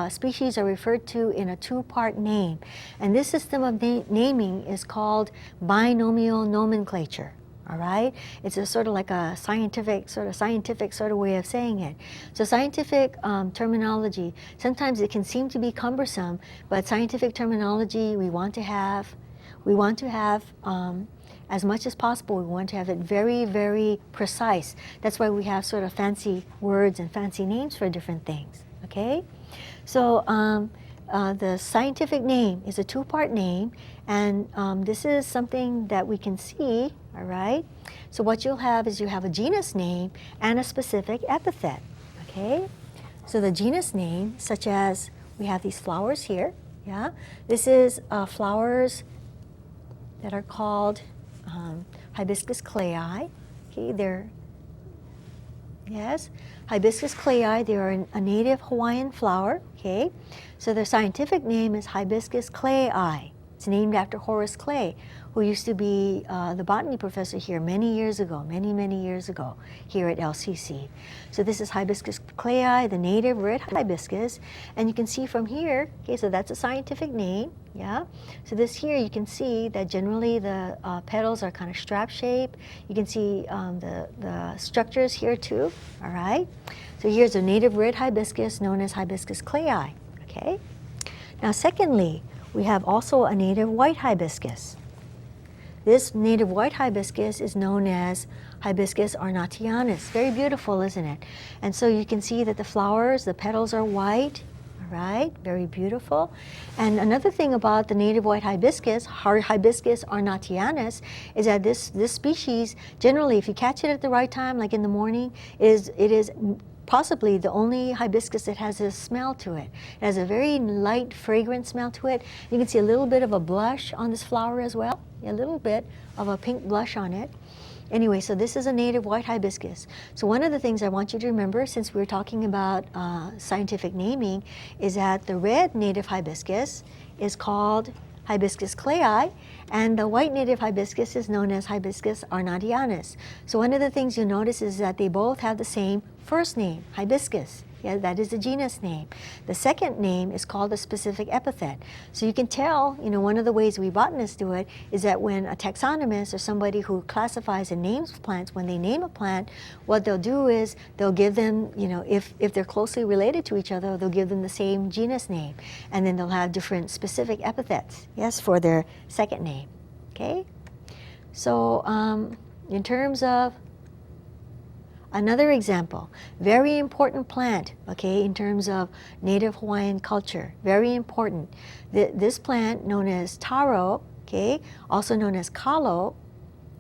species are referred to in a two-part name. And this system of naming is called binomial nomenclature. All right? It's a sort of like a scientific sort of way of saying it. So scientific terminology, sometimes it can seem to be cumbersome, but scientific terminology we want to have as much as possible, we want to have it very, very precise. That's why we have sort of fancy words and fancy names for different things, okay? So the scientific name is a two-part name, and this is something that we can see, all right? So what you'll have is you have a genus name and a specific epithet, okay? So the genus name, such as we have these flowers here, yeah? This is flowers that are called Hibiscus clayi. Okay, Hibiscus clayi. They are a native Hawaiian flower. Okay, so their scientific name is Hibiscus clayi. It's named after Horace Clay, who used to be the botany professor here many years ago, many years ago, here at LCC. So this is Hibiscus clayi, the native red hibiscus. And you can see from here, okay, so that's a scientific name, yeah? So this here, you can see that generally the petals are kind of strap shape. You can see the structures here too, all right? So here's a native red hibiscus known as Hibiscus clayi, okay? Now secondly, we have also a native white hibiscus. This native white hibiscus is known as Hibiscus ornatianus. Very beautiful, isn't it? And so you can see that the flowers, the petals are white, all right? Very beautiful. And another thing about the native white hibiscus, Hibiscus ornatianus, is that this species, generally, if you catch it at the right time, like in the morning, it is possibly the only hibiscus that has a smell to it. It has a very light, fragrant smell to it. You can see a little bit of a blush on this flower as well, a little bit of a pink blush on it. Anyway, so this is a native white hibiscus. So one of the things I want you to remember, since we're talking about scientific naming, is that the red native hibiscus is called Hibiscus clayi, and the white native hibiscus is known as Hibiscus arnadianus. So one of the things you'll notice is that they both have the same first name, hibiscus. Yeah, that is the genus name. The second name is called a specific epithet. So you can tell, one of the ways we botanists do it is that when a taxonomist or somebody who classifies and names plants, when they name a plant, what they'll do is they'll give them, if they're closely related to each other, they'll give them the same genus name. And then they'll have different specific epithets, yes, for their second name, okay? So in terms of another example, very important plant, okay, in terms of native Hawaiian culture, very important. This plant, known as taro, okay, also known as kalo,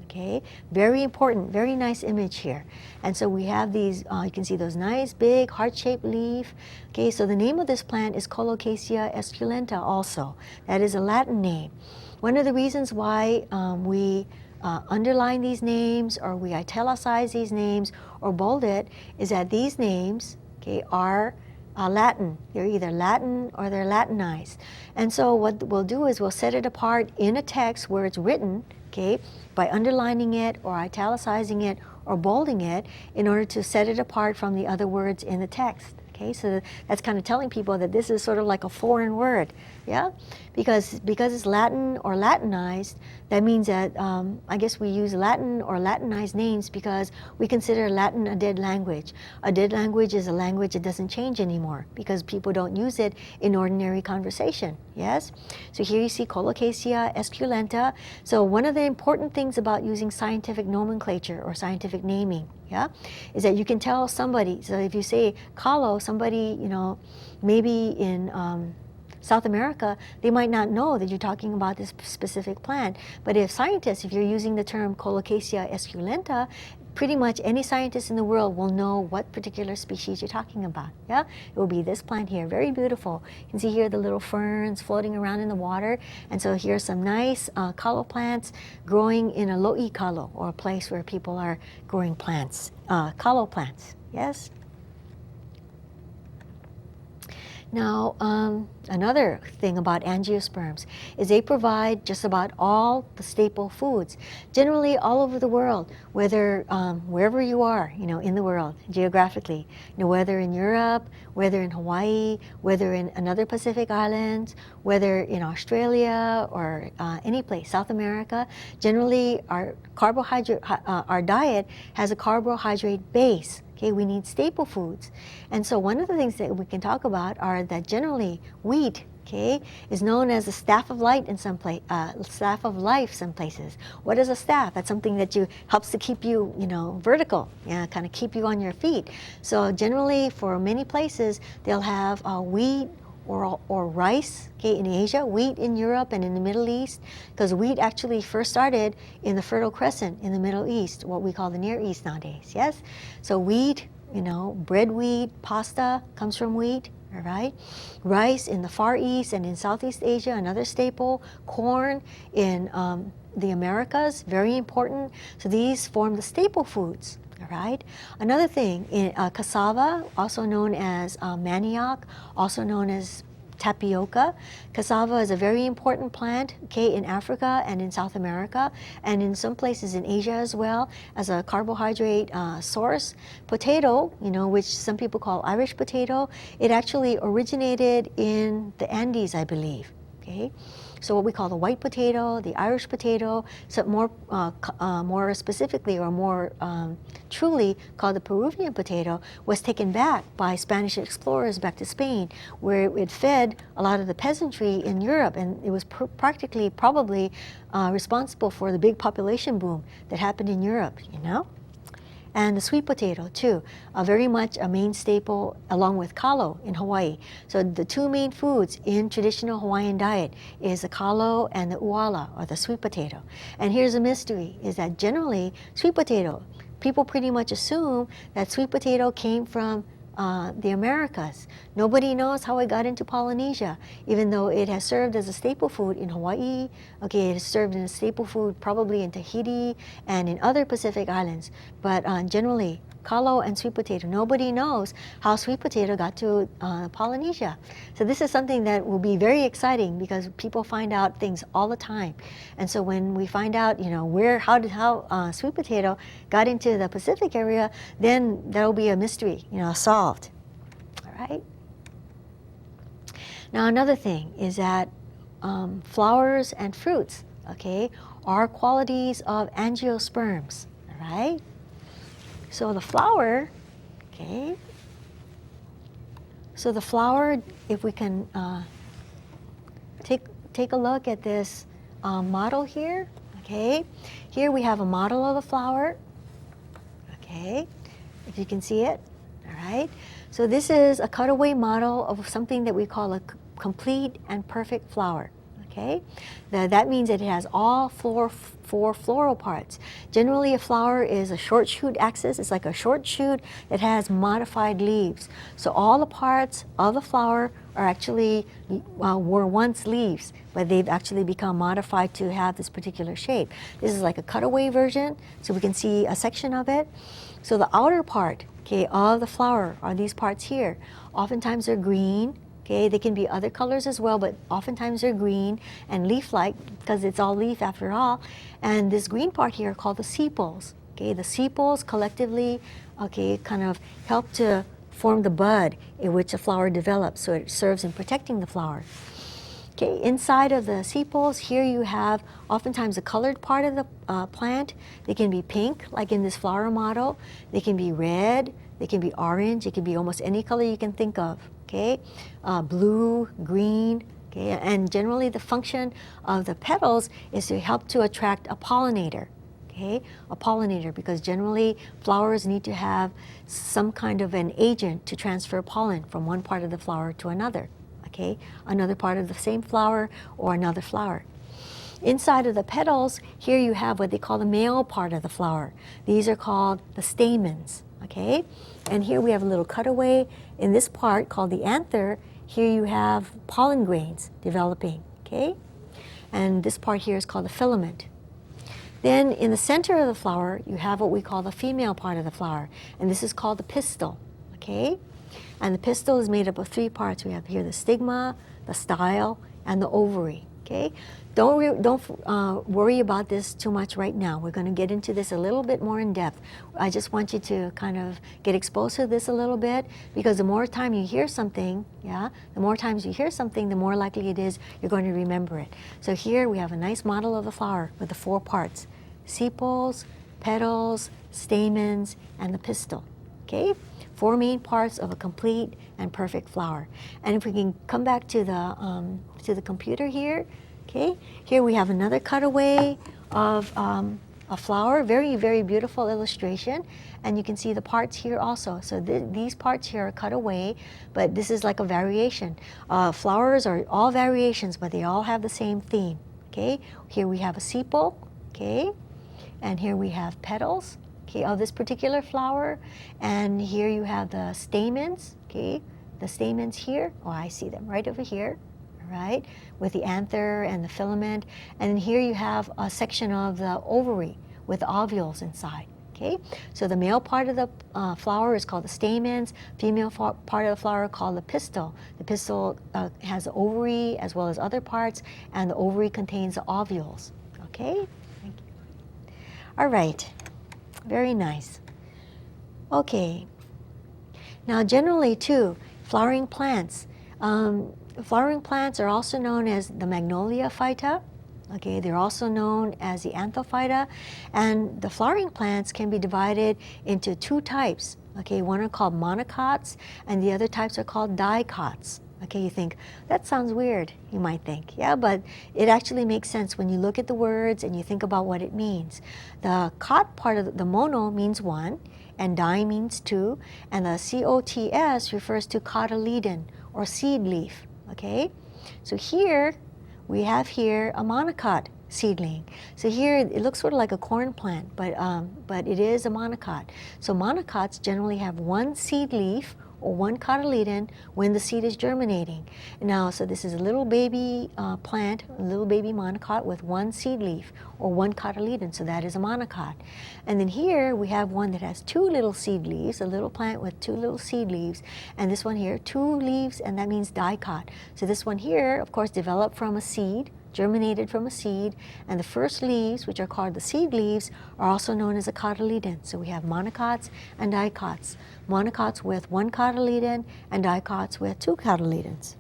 okay, very important, very nice image here. And so we have these, you can see those nice big heart-shaped leaf. Okay, so the name of this plant is Colocasia esculenta also. That is a Latin name. One of the reasons why we underline these names, or we italicize these names, or bold it, is that these names, okay, are Latin. They're either Latin or they're Latinized. And so what we'll do is we'll set it apart in a text where it's written, okay, by underlining it or italicizing it or bolding it in order to set it apart from the other words in the text. Okay, so that's kind of telling people that this is sort of like a foreign word, yeah? Because it's Latin or Latinized, that means that I guess we use Latin or Latinized names because we consider Latin a dead language. A dead language is a language that doesn't change anymore because people don't use it in ordinary conversation, yes? So here you see Colocasia esculenta. So one of the important things about using scientific nomenclature or scientific naming, yeah, is that you can tell somebody. So if you say kalo, somebody, maybe in South America, they might not know that you're talking about this specific plant. But if you're using the term Colocasia esculenta, pretty much any scientist in the world will know what particular species you're talking about. Yeah, it will be this plant here, very beautiful. You can see here the little ferns floating around in the water. And so here's some nice kalo plants growing in a lo'i kalo, or a place where people are growing plants, kalo plants. Yes. Now, another thing about angiosperms is they provide just about all the staple foods, generally all over the world, whether wherever you are, in the world geographically, whether in Europe, whether in Hawaii, whether in another Pacific islands, whether in Australia or any place, South America. Generally, our diet has a carbohydrate base. Okay, we need staple foods. And so one of the things that we can talk about are that generally wheat, okay, is known as the staff of light in staff of life some places. What is a staff? That's something that helps to keep you, vertical, kind of keep you on your feet. So generally for many places, they'll have wheat or rice, okay, in Asia, wheat in Europe and in the Middle East, because wheat actually first started in the Fertile Crescent in the Middle East, what we call the Near East nowadays, yes? So wheat, bread wheat, pasta comes from wheat, all right? Rice in the Far East and in Southeast Asia, another staple. Corn in the Americas, very important. So these form the staple foods. All right. Another thing, cassava, also known as manioc, also known as tapioca. Cassava is a very important plant, okay, in Africa and in South America, and in some places in Asia as well, as a carbohydrate source. Potato, which some people call Irish potato, it actually originated in the Andes, I believe. Okay. So what we call the white potato, the Irish potato, so more specifically or more truly called the Peruvian potato, was taken back by Spanish explorers back to Spain, where it fed a lot of the peasantry in Europe, and it was probably responsible for the big population boom that happened in Europe, And the sweet potato too, very much a main staple along with kalo in Hawaii. So the two main foods in traditional Hawaiian diet is the kalo and the uala, or the sweet potato. And here's a mystery, is that generally sweet potato, people pretty much assume that sweet potato came from the Americas. Nobody knows how it got into Polynesia, even though it has served as a staple food in Hawaii. Okay, it has served as a staple food probably in Tahiti and in other Pacific islands. But generally, kalo and sweet potato, nobody knows how sweet potato got to Polynesia. So this is something that will be very exciting because people find out things all the time. And so when we find out, you know, how sweet potato got into the Pacific area, then that'll be a mystery, you know, solved. All right. Now another thing is that flowers and fruits, okay, are qualities of angiosperms. All right. So the flower, okay, so the flower, if we can take a look at this model here, okay, here we have a model of the flower, okay, if you can see it, all right. So this is a cutaway model of something that we call a complete and perfect flower. Okay, that means that it has all four floral parts. Generally, a flower is a short shoot axis. It's like a short shoot that has modified leaves. So all the parts of the flower are actually were once leaves, but they've actually become modified to have this particular shape. This is like a cutaway version, so we can see a section of it. So the outer part, okay, of the flower are these parts here. Oftentimes they're green. Okay, they can be other colors as well, but oftentimes they're green and leaf-like because it's all leaf after all. And this green part here are called the sepals. Okay, the sepals collectively, okay, kind of help to form the bud in which a flower develops, so it serves in protecting the flower. Okay, inside of the sepals, here you have oftentimes a colored part of the plant. They can be pink, like in this flower model. They can be red. They can be orange. It can be almost any color you can think of. Okay, blue, green. Okay, and generally the function of the petals is to help to attract a pollinator. Okay, a pollinator, because generally flowers need to have some kind of an agent to transfer pollen from one part of the flower to another. Okay, another part of the same flower or another flower. Inside of the petals, here you have what they call the male part of the flower. These are called the stamens. Okay, and here we have a little cutaway in this part called the anther. Here you have pollen grains developing. Okay, and this part here is called the filament. Then in the center of the flower, you have what we call the female part of the flower, and this is called the pistil. Okay, and the pistil is made up of three parts. We have here the stigma, the style, and the ovary. Okay, don't worry about this too much right now. We're going to get into this a little bit more in depth. I just want you to kind of get exposed to this a little bit, because the more time you hear something, yeah, the more times you hear something, the more likely it is you're going to remember it. So here we have a nice model of the flower with the four parts: sepals, petals, stamens, and the pistil. Okay, four main parts of a complete and perfect flower. And if we can come back to the computer here, okay, here we have another cutaway of a flower. Very, very beautiful illustration. And you can see the parts here also. So these parts here are cut away, but this is like a variation. Flowers are all variations, but they all have the same theme. Okay, here we have a sepal. Okay, and here we have petals. Okay, of this particular flower, and here you have the stamens. Okay, the stamens here. Oh, I see them right over here. All right, with the anther and the filament, and here you have a section of the ovary with ovules inside. Okay, so the male part of the flower is called the stamens. Female part of the flower called the pistil. The pistil has the ovary as well as other parts, and the ovary contains the ovules. Okay, thank you. All right. Very nice. Okay. Now generally too, flowering plants. Flowering plants are also known as the magnolia phyta. Okay, they're also known as the anthophyta. And the flowering plants can be divided into two types. Okay, one are called monocots and the other types are called dicots. Okay, you think, that sounds weird, you might think. Yeah, but it actually makes sense when you look at the words and you think about what it means. The cot part of the mono means one, and di means two, and the cots refers to cotyledon, or seed leaf. Okay, so here, we have here a monocot seedling. So here, it looks sort of like a corn plant, but it is a monocot. So monocots generally have one seed leaf, or 1 cotyledon when the seed is germinating. Now, so this is a little baby plant, a little baby monocot with 1 seed leaf or 1 cotyledon, so that is a monocot. And then here we have one that has 2 little seed leaves, a little plant with 2 little seed leaves, and this one here, 2 leaves, and that means dicot. So this one here, of course, developed from a seed, germinated from a seed, and the first leaves, which are called the seed leaves, are also known as a cotyledon. So we have monocots and dicots. Monocots with 1 cotyledon and dicots with 2 cotyledons.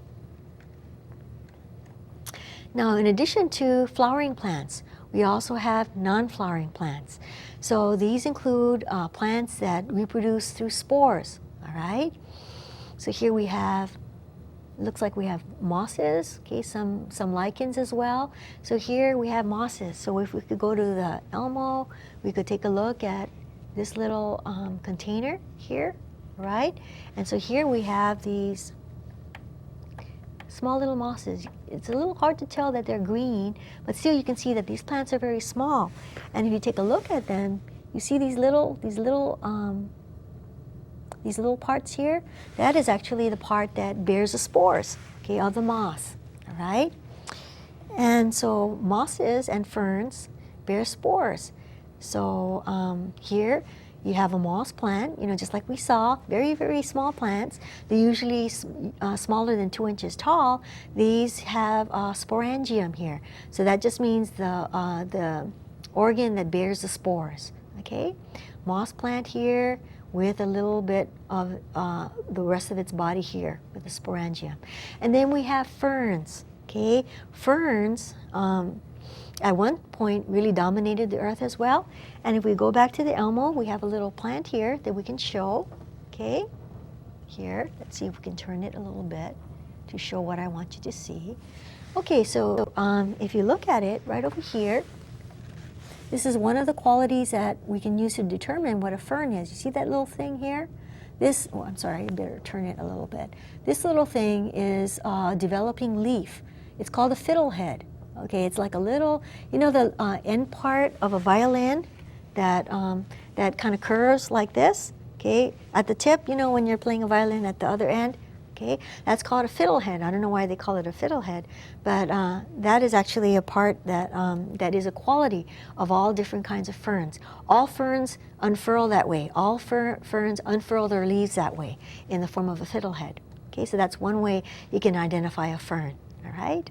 Now, in addition to flowering plants, we also have non-flowering plants. So these include plants that reproduce through spores, all right? So here we have, looks like we have mosses, okay, some lichens as well. So here we have mosses. So if we could go to the Elmo, we could take a look at this little container here, right? And so here we have these small little mosses. It's a little hard to tell that they're green, but still you can see that these plants are very small. And if you take a look at them, you see these little parts here. That is actually the part that bears the spores, okay, of the moss, all right? And so mosses and ferns bear spores. So here you have a moss plant, you know, just like we saw, very, very small plants. They're usually smaller than 2 inches tall. These have a sporangium here. So that just means the organ that bears the spores, okay? Moss plant here with a little bit of the rest of its body here with the sporangium. And then we have ferns, okay? Ferns, at one point really dominated the earth as well. And if we go back to the Elmo, we have a little plant here that we can show, okay? Here, let's see if we can turn it a little bit to show what I want you to see. Okay, so if you look at it right over here, this is one of the qualities that we can use to determine what a fern is. You see that little thing here? This, oh, I'm sorry, I better turn it a little bit. This little thing is a developing leaf. It's called a fiddlehead. Okay, it's like a little, you know, the end part of a violin that that kind of curves like this. Okay, at the tip, you know, when you're playing a violin at the other end. Okay, that's called a fiddlehead. I don't know why they call it a fiddlehead, but that is actually a part that that is a quality of all different kinds of ferns. All ferns unfurl that way. All ferns unfurl their leaves that way in the form of a fiddlehead. Okay, so that's one way you can identify a fern. All right.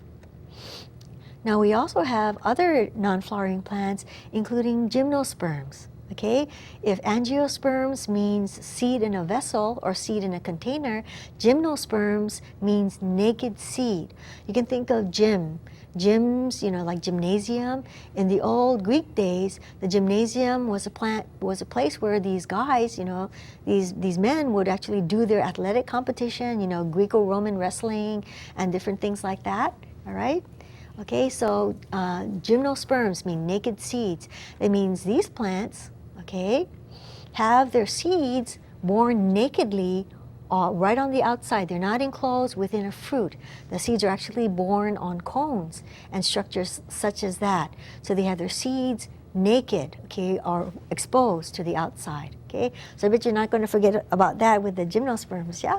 Now we also have other non-flowering plants, including gymnosperms. Okay, if angiosperms means seed in a vessel or seed in a container, gymnosperms means naked seed. You can think of gyms, you know, like gymnasium. In the old Greek days, the gymnasium was a place where these guys, you know, these men would actually do their athletic competition, you know, Greco-Roman wrestling and different things like that. All right. Okay, so gymnosperms mean naked seeds. It means these plants, okay, have their seeds born nakedly right on the outside. They're not enclosed within a fruit. The seeds are actually born on cones and structures such as that. So they have their seeds naked, okay, or exposed to the outside, okay? So I bet you're not going to forget about that with the gymnosperms, yeah?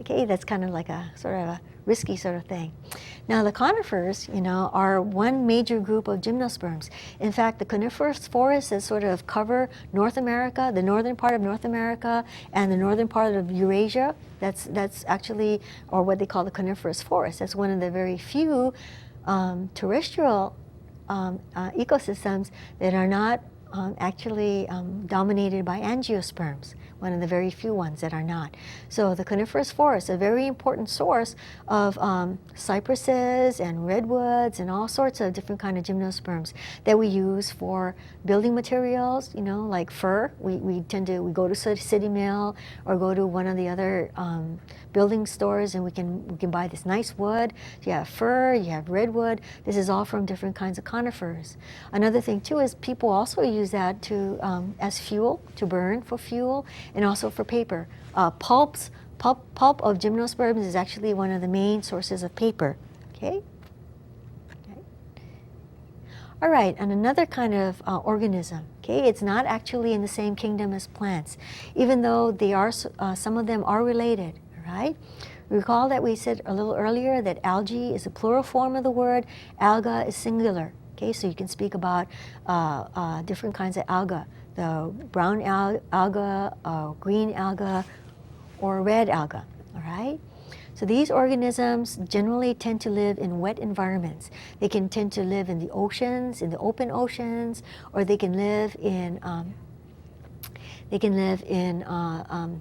Okay, that's kind of like a sort of a risky sort of thing. Now the conifers, you know, are one major group of gymnosperms. In fact, the coniferous forests that sort of cover North America, the northern part of North America and the northern part of Eurasia, that's actually, or what they call the coniferous forest. That's one of the very few terrestrial ecosystems that are not actually dominated by angiosperms, one of the very few ones that are not. So the coniferous forest, a very important source of cypresses and redwoods and all sorts of different kind of gymnosperms that we use for building materials, you know, like fir. We go to City Mill or go to one of the other building stores and we can buy this nice wood. So you have fir, you have redwood. This is all from different kinds of conifers. Another thing too is people also use that to as fuel, to burn for fuel, and also for paper. Pulp of gymnosperms is actually one of the main sources of paper. Okay. All right, and another kind of organism, okay, it's not actually in the same kingdom as plants, even though they are, some of them are related, all right? Recall that we said a little earlier that algae is a plural form of the word, alga is singular, okay, so you can speak about different kinds of alga, the brown alga, green alga, or red alga, all right? So these organisms generally tend to live in wet environments. They can tend to live in the oceans, in the open oceans, or they can live in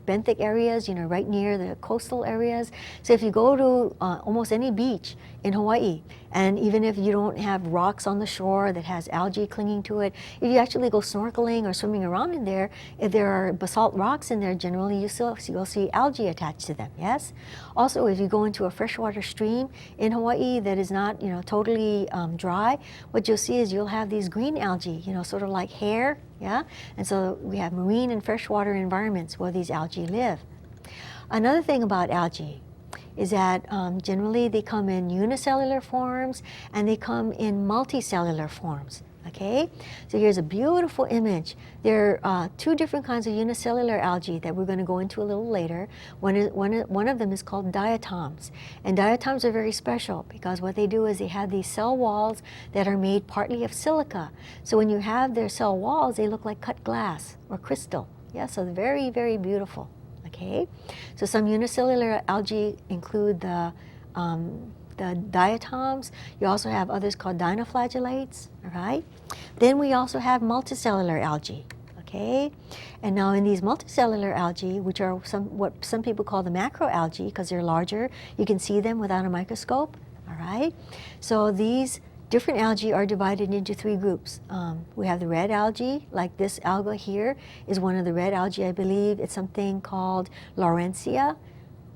benthic areas, you know, right near the coastal areas. So if you go to almost any beach in Hawaii, and even if you don't have rocks on the shore that has algae clinging to it, if you actually go snorkeling or swimming around in there, if there are basalt rocks in there, generally you'll see algae attached to them, yes? Also, if you go into a freshwater stream in Hawaii that is not, you know, totally dry, what you'll see is you'll have these green algae, you know, sort of like hair, yeah? And so we have marine and freshwater environments where these algae live. Another thing about algae is that generally they come in unicellular forms and they come in multicellular forms, okay? So here's a beautiful image. There are two different kinds of unicellular algae that we're going to go into a little later. One of them is called diatoms. And diatoms are very special because what they do is they have these cell walls that are made partly of silica. So when you have their cell walls, they look like cut glass or crystal. Yeah, so very, very beautiful. Okay, so some unicellular algae include the diatoms. You also have others called dinoflagellates, all right? Then we also have multicellular algae, okay? And now in these multicellular algae, which are what some people call the macroalgae because they're larger, you can see them without a microscope, all right? So these different algae are divided into three groups. We have the red algae, like this alga here is one of the red algae, I believe. It's something called Laurencia.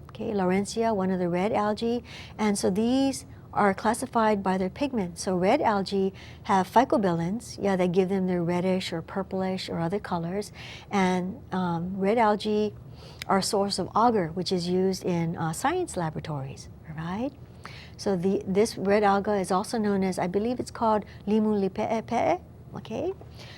Okay, Laurencia, one of the red algae. And so these are classified by their pigment. So red algae have phycobilins, yeah, that give them their reddish or purplish or other colors. And red algae are a source of agar, which is used in science laboratories, all right? So this red alga is also known as, I believe it's called limu lipe'epe'e, okay?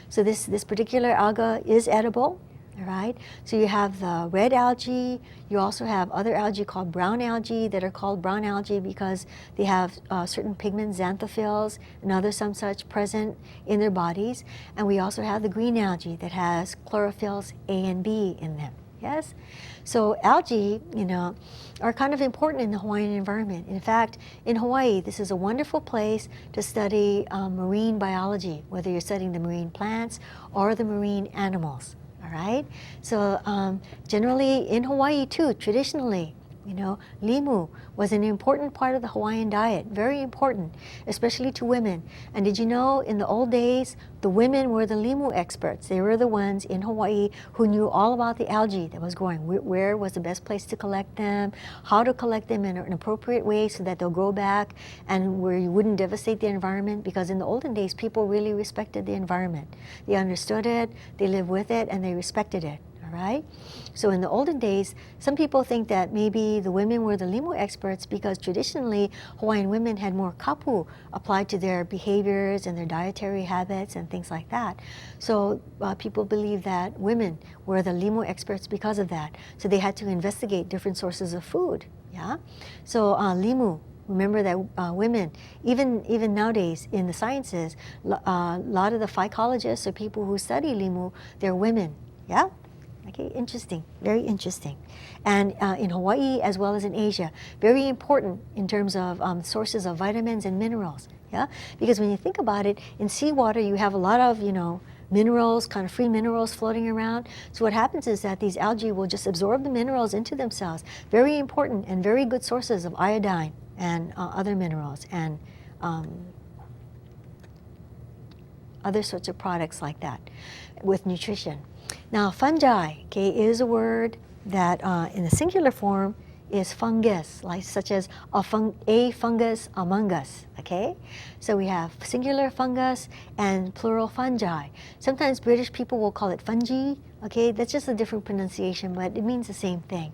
So this particular alga is edible, all right? So you have the red algae, you also have other algae called brown algae that are called brown algae because they have certain pigments, xanthophylls, and other some such present in their bodies. And we also have the green algae that has chlorophylls A and B in them. Yes? So algae, you know, are kind of important in the Hawaiian environment. In fact, in Hawaii, this is a wonderful place to study marine biology, whether you're studying the marine plants or the marine animals, all right? So generally in Hawaii too, traditionally, you know, limu was an important part of the Hawaiian diet, very important, especially to women. And did you know in the old days, the women were the limu experts. They were the ones in Hawaii who knew all about the algae that was growing, where was the best place to collect them, how to collect them in an appropriate way so that they'll grow back and where you wouldn't devastate the environment, because in the olden days, people really respected the environment. They understood it, they lived with it, and they respected it. Right? So in the olden days, some people think that maybe the women were the limu experts because traditionally Hawaiian women had more kapu applied to their behaviors and their dietary habits and things like that. So people believe that women were the limu experts because of that. So they had to investigate different sources of food. Yeah. So limu. Remember that women, even nowadays in the sciences, a lot of the phycologists or people who study limu, they're women. Yeah. Okay, interesting, very interesting. And in Hawaii as well as in Asia, very important in terms of sources of vitamins and minerals, yeah? Because when you think about it, in seawater you have a lot of, you know, minerals, kind of free minerals floating around. So what happens is that these algae will just absorb the minerals into themselves. Very important and very good sources of iodine and other minerals and other sorts of products like that with nutrition. Now, fungi, okay, is a word that in the singular form is fungus, like such as a fungus among us, okay? So we have singular fungus and plural fungi. Sometimes British people will call it fungi, okay? That's just a different pronunciation, but it means the same thing.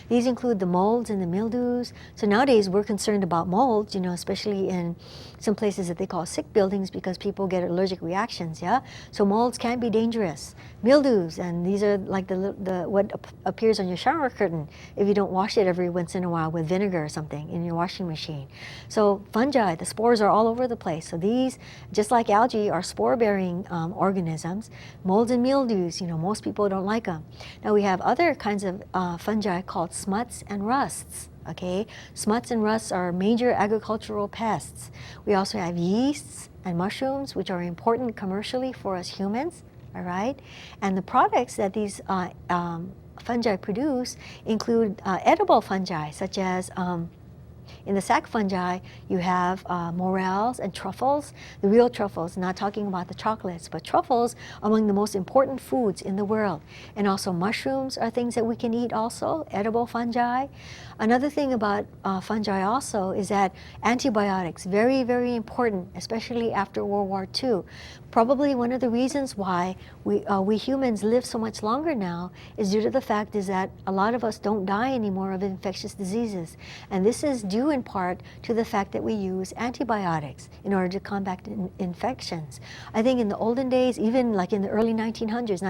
These include the molds and the mildews. So nowadays we're concerned about molds, especially in some places that they call sick buildings because people get allergic reactions, yeah? So molds can be dangerous. Mildews, and these are like what appears on your shower curtain if you don't wash it every once in a while with vinegar or something in your washing machine. So fungi, the spores are all over the place. So these, just like algae, are spore-bearing organisms. Molds and mildews, most people don't like them. Now we have other kinds of fungi called smuts and rusts. Okay, smuts and rusts are major agricultural pests. We also have yeasts and mushrooms, which are important commercially for us humans. All right, and the products that these fungi produce include edible fungi, such as in the sac fungi, you have morels and truffles, the real truffles, not talking about the chocolates, but truffles among the most important foods in the world. And also mushrooms are things that we can eat also, edible fungi. Another thing about fungi also is that antibiotics, very, very important, especially after World War II. Probably one of the reasons why we humans live so much longer now is due to the fact is that a lot of us don't die anymore of infectious diseases. And this is due in part to the fact that we use antibiotics in order to combat infections. I think in the olden days, even like in the early 1900s,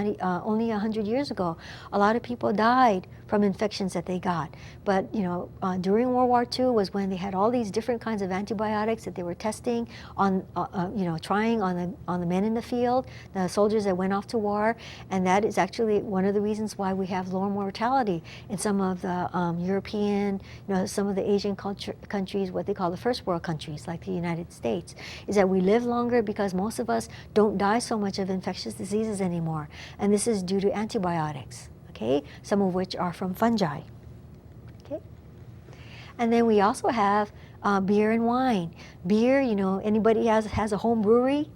only 100 years ago, a lot of people died from infections that they got. But during World War II was when they had all these different kinds of antibiotics that they were testing on, trying on the men in the field, the soldiers that went off to war, and that is actually one of the reasons why we have lower mortality in some of the European, some of the Asian countries, what they call the first world countries, like the United States, is that we live longer because most of us don't die so much of infectious diseases anymore, and this is due to antibiotics, okay, some of which are from fungi. Okay, and then we also have beer and wine. Beer, anybody has a home brewery?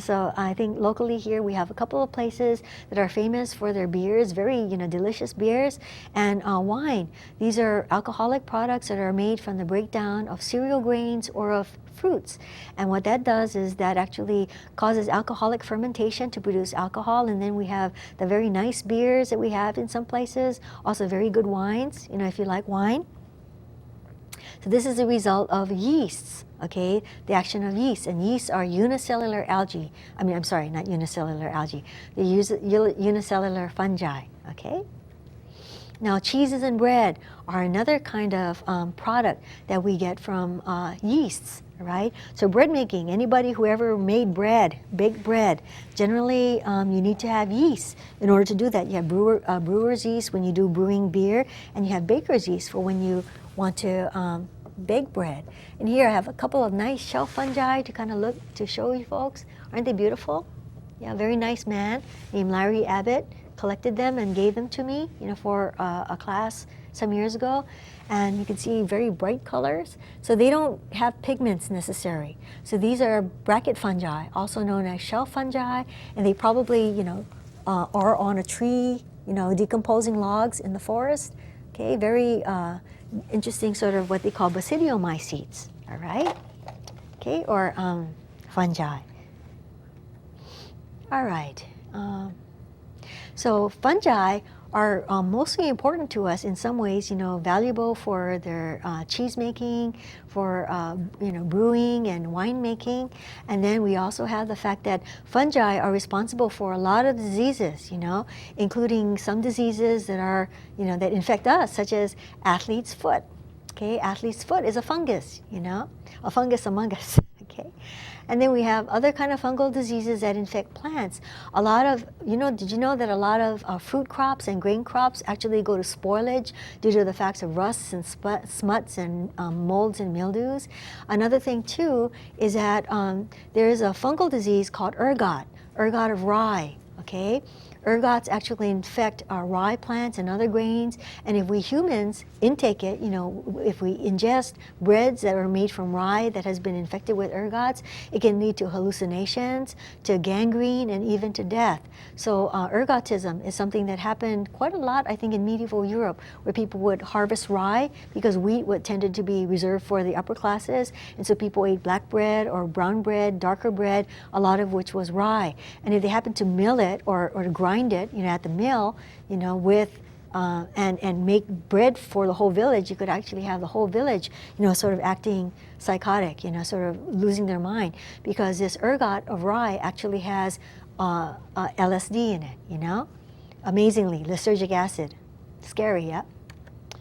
So I think locally here we have a couple of places that are famous for their beers, very, delicious beers, and wine. These are alcoholic products that are made from the breakdown of cereal grains or of fruits. And what that does is that actually causes alcoholic fermentation to produce alcohol, and then we have the very nice beers that we have in some places, also very good wines, if you like wine. So this is a result of yeasts, okay, the action of yeast. And yeasts are unicellular algae. I'm sorry, not unicellular algae. They're unicellular fungi, okay? Now, cheeses and bread are another kind of product that we get from yeasts, right? So bread making, anybody who ever made bread, baked bread, generally you need to have yeast in order to do that. You have brewer's yeast when you do brewing beer, and you have baker's yeast for when you want to bake bread. And here I have a couple of nice shelf fungi to kind of to show you folks. Aren't they beautiful? Yeah, very nice man named Larry Abbott collected them and gave them to me, for a class some years ago. And you can see very bright colors. So they don't have pigments necessary. So these are bracket fungi, also known as shelf fungi, and they probably, are on a tree, decomposing logs in the forest. Okay, very interesting sort of what they call basidiomycetes, all right? Okay, or fungi. All right. So fungi are mostly important to us in some ways, valuable for their cheese making, for brewing and wine making. And then we also have the fact that fungi are responsible for a lot of diseases, including some diseases that are, that infect us, such as athlete's foot. Okay, athlete's foot is a fungus, a fungus among us. Okay. And then we have other kind of fungal diseases that infect plants. A lot of, did you know that a lot of fruit crops and grain crops actually go to spoilage due to the facts of rusts and smuts and molds and mildews? Another thing too is that there is a fungal disease called ergot of rye, okay? Ergots actually infect our rye plants and other grains, and if we humans intake it, if we ingest breads that are made from rye that has been infected with ergots, it can lead to hallucinations, to gangrene, and even to death. So ergotism is something that happened quite a lot, I think, in medieval Europe, where people would harvest rye because wheat tended to be reserved for the upper classes, and so people ate black bread or brown bread, darker bread, a lot of which was rye. And if they happened to mill it or to grind it, at the mill, with and make bread for the whole village, you could actually have the whole village, sort of acting psychotic, sort of losing their mind, because this ergot of rye actually has LSD in it, amazingly, lysergic acid. Scary, yeah?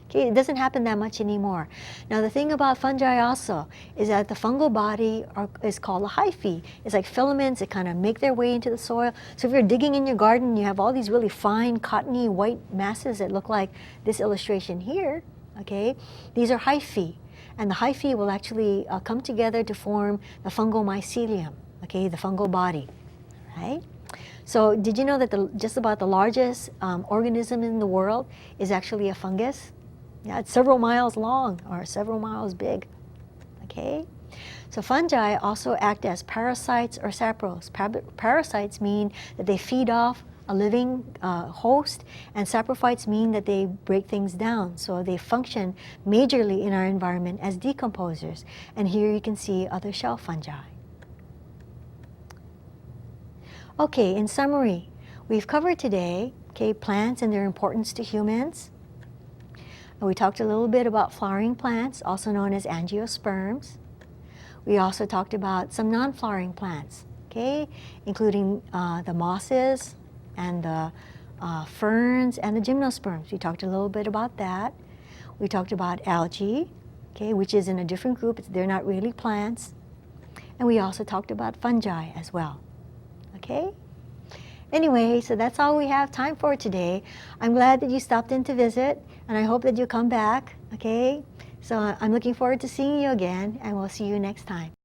Okay, it doesn't happen that much anymore. Now the thing about fungi also is that the fungal body is called a hyphae. It's like filaments that kind of make their way into the soil. So if you're digging in your garden, you have all these really fine, cottony, white masses that look like this illustration here, okay? These are hyphae. And the hyphae will actually come together to form the fungal mycelium, okay, the fungal body, right? So did you know that just about the largest organism in the world is actually a fungus? Yeah, it's several miles long or several miles big, okay? So fungi also act as parasites or sapros. Parasites mean that they feed off a living host, and saprophytes mean that they break things down. So they function majorly in our environment as decomposers. And here you can see other shell fungi. Okay, in summary, we've covered today, okay, plants and their importance to humans. We talked a little bit about flowering plants, also known as angiosperms. We also talked about some non-flowering plants, okay, including the mosses and the ferns and the gymnosperms. We talked a little bit about that. We talked about algae, okay, which is in a different group. They're not really plants. And we also talked about fungi as well, okay? Anyway, so that's all we have time for today. I'm glad that you stopped in to visit, and I hope that you come back, okay? So I'm looking forward to seeing you again, and we'll see you next time.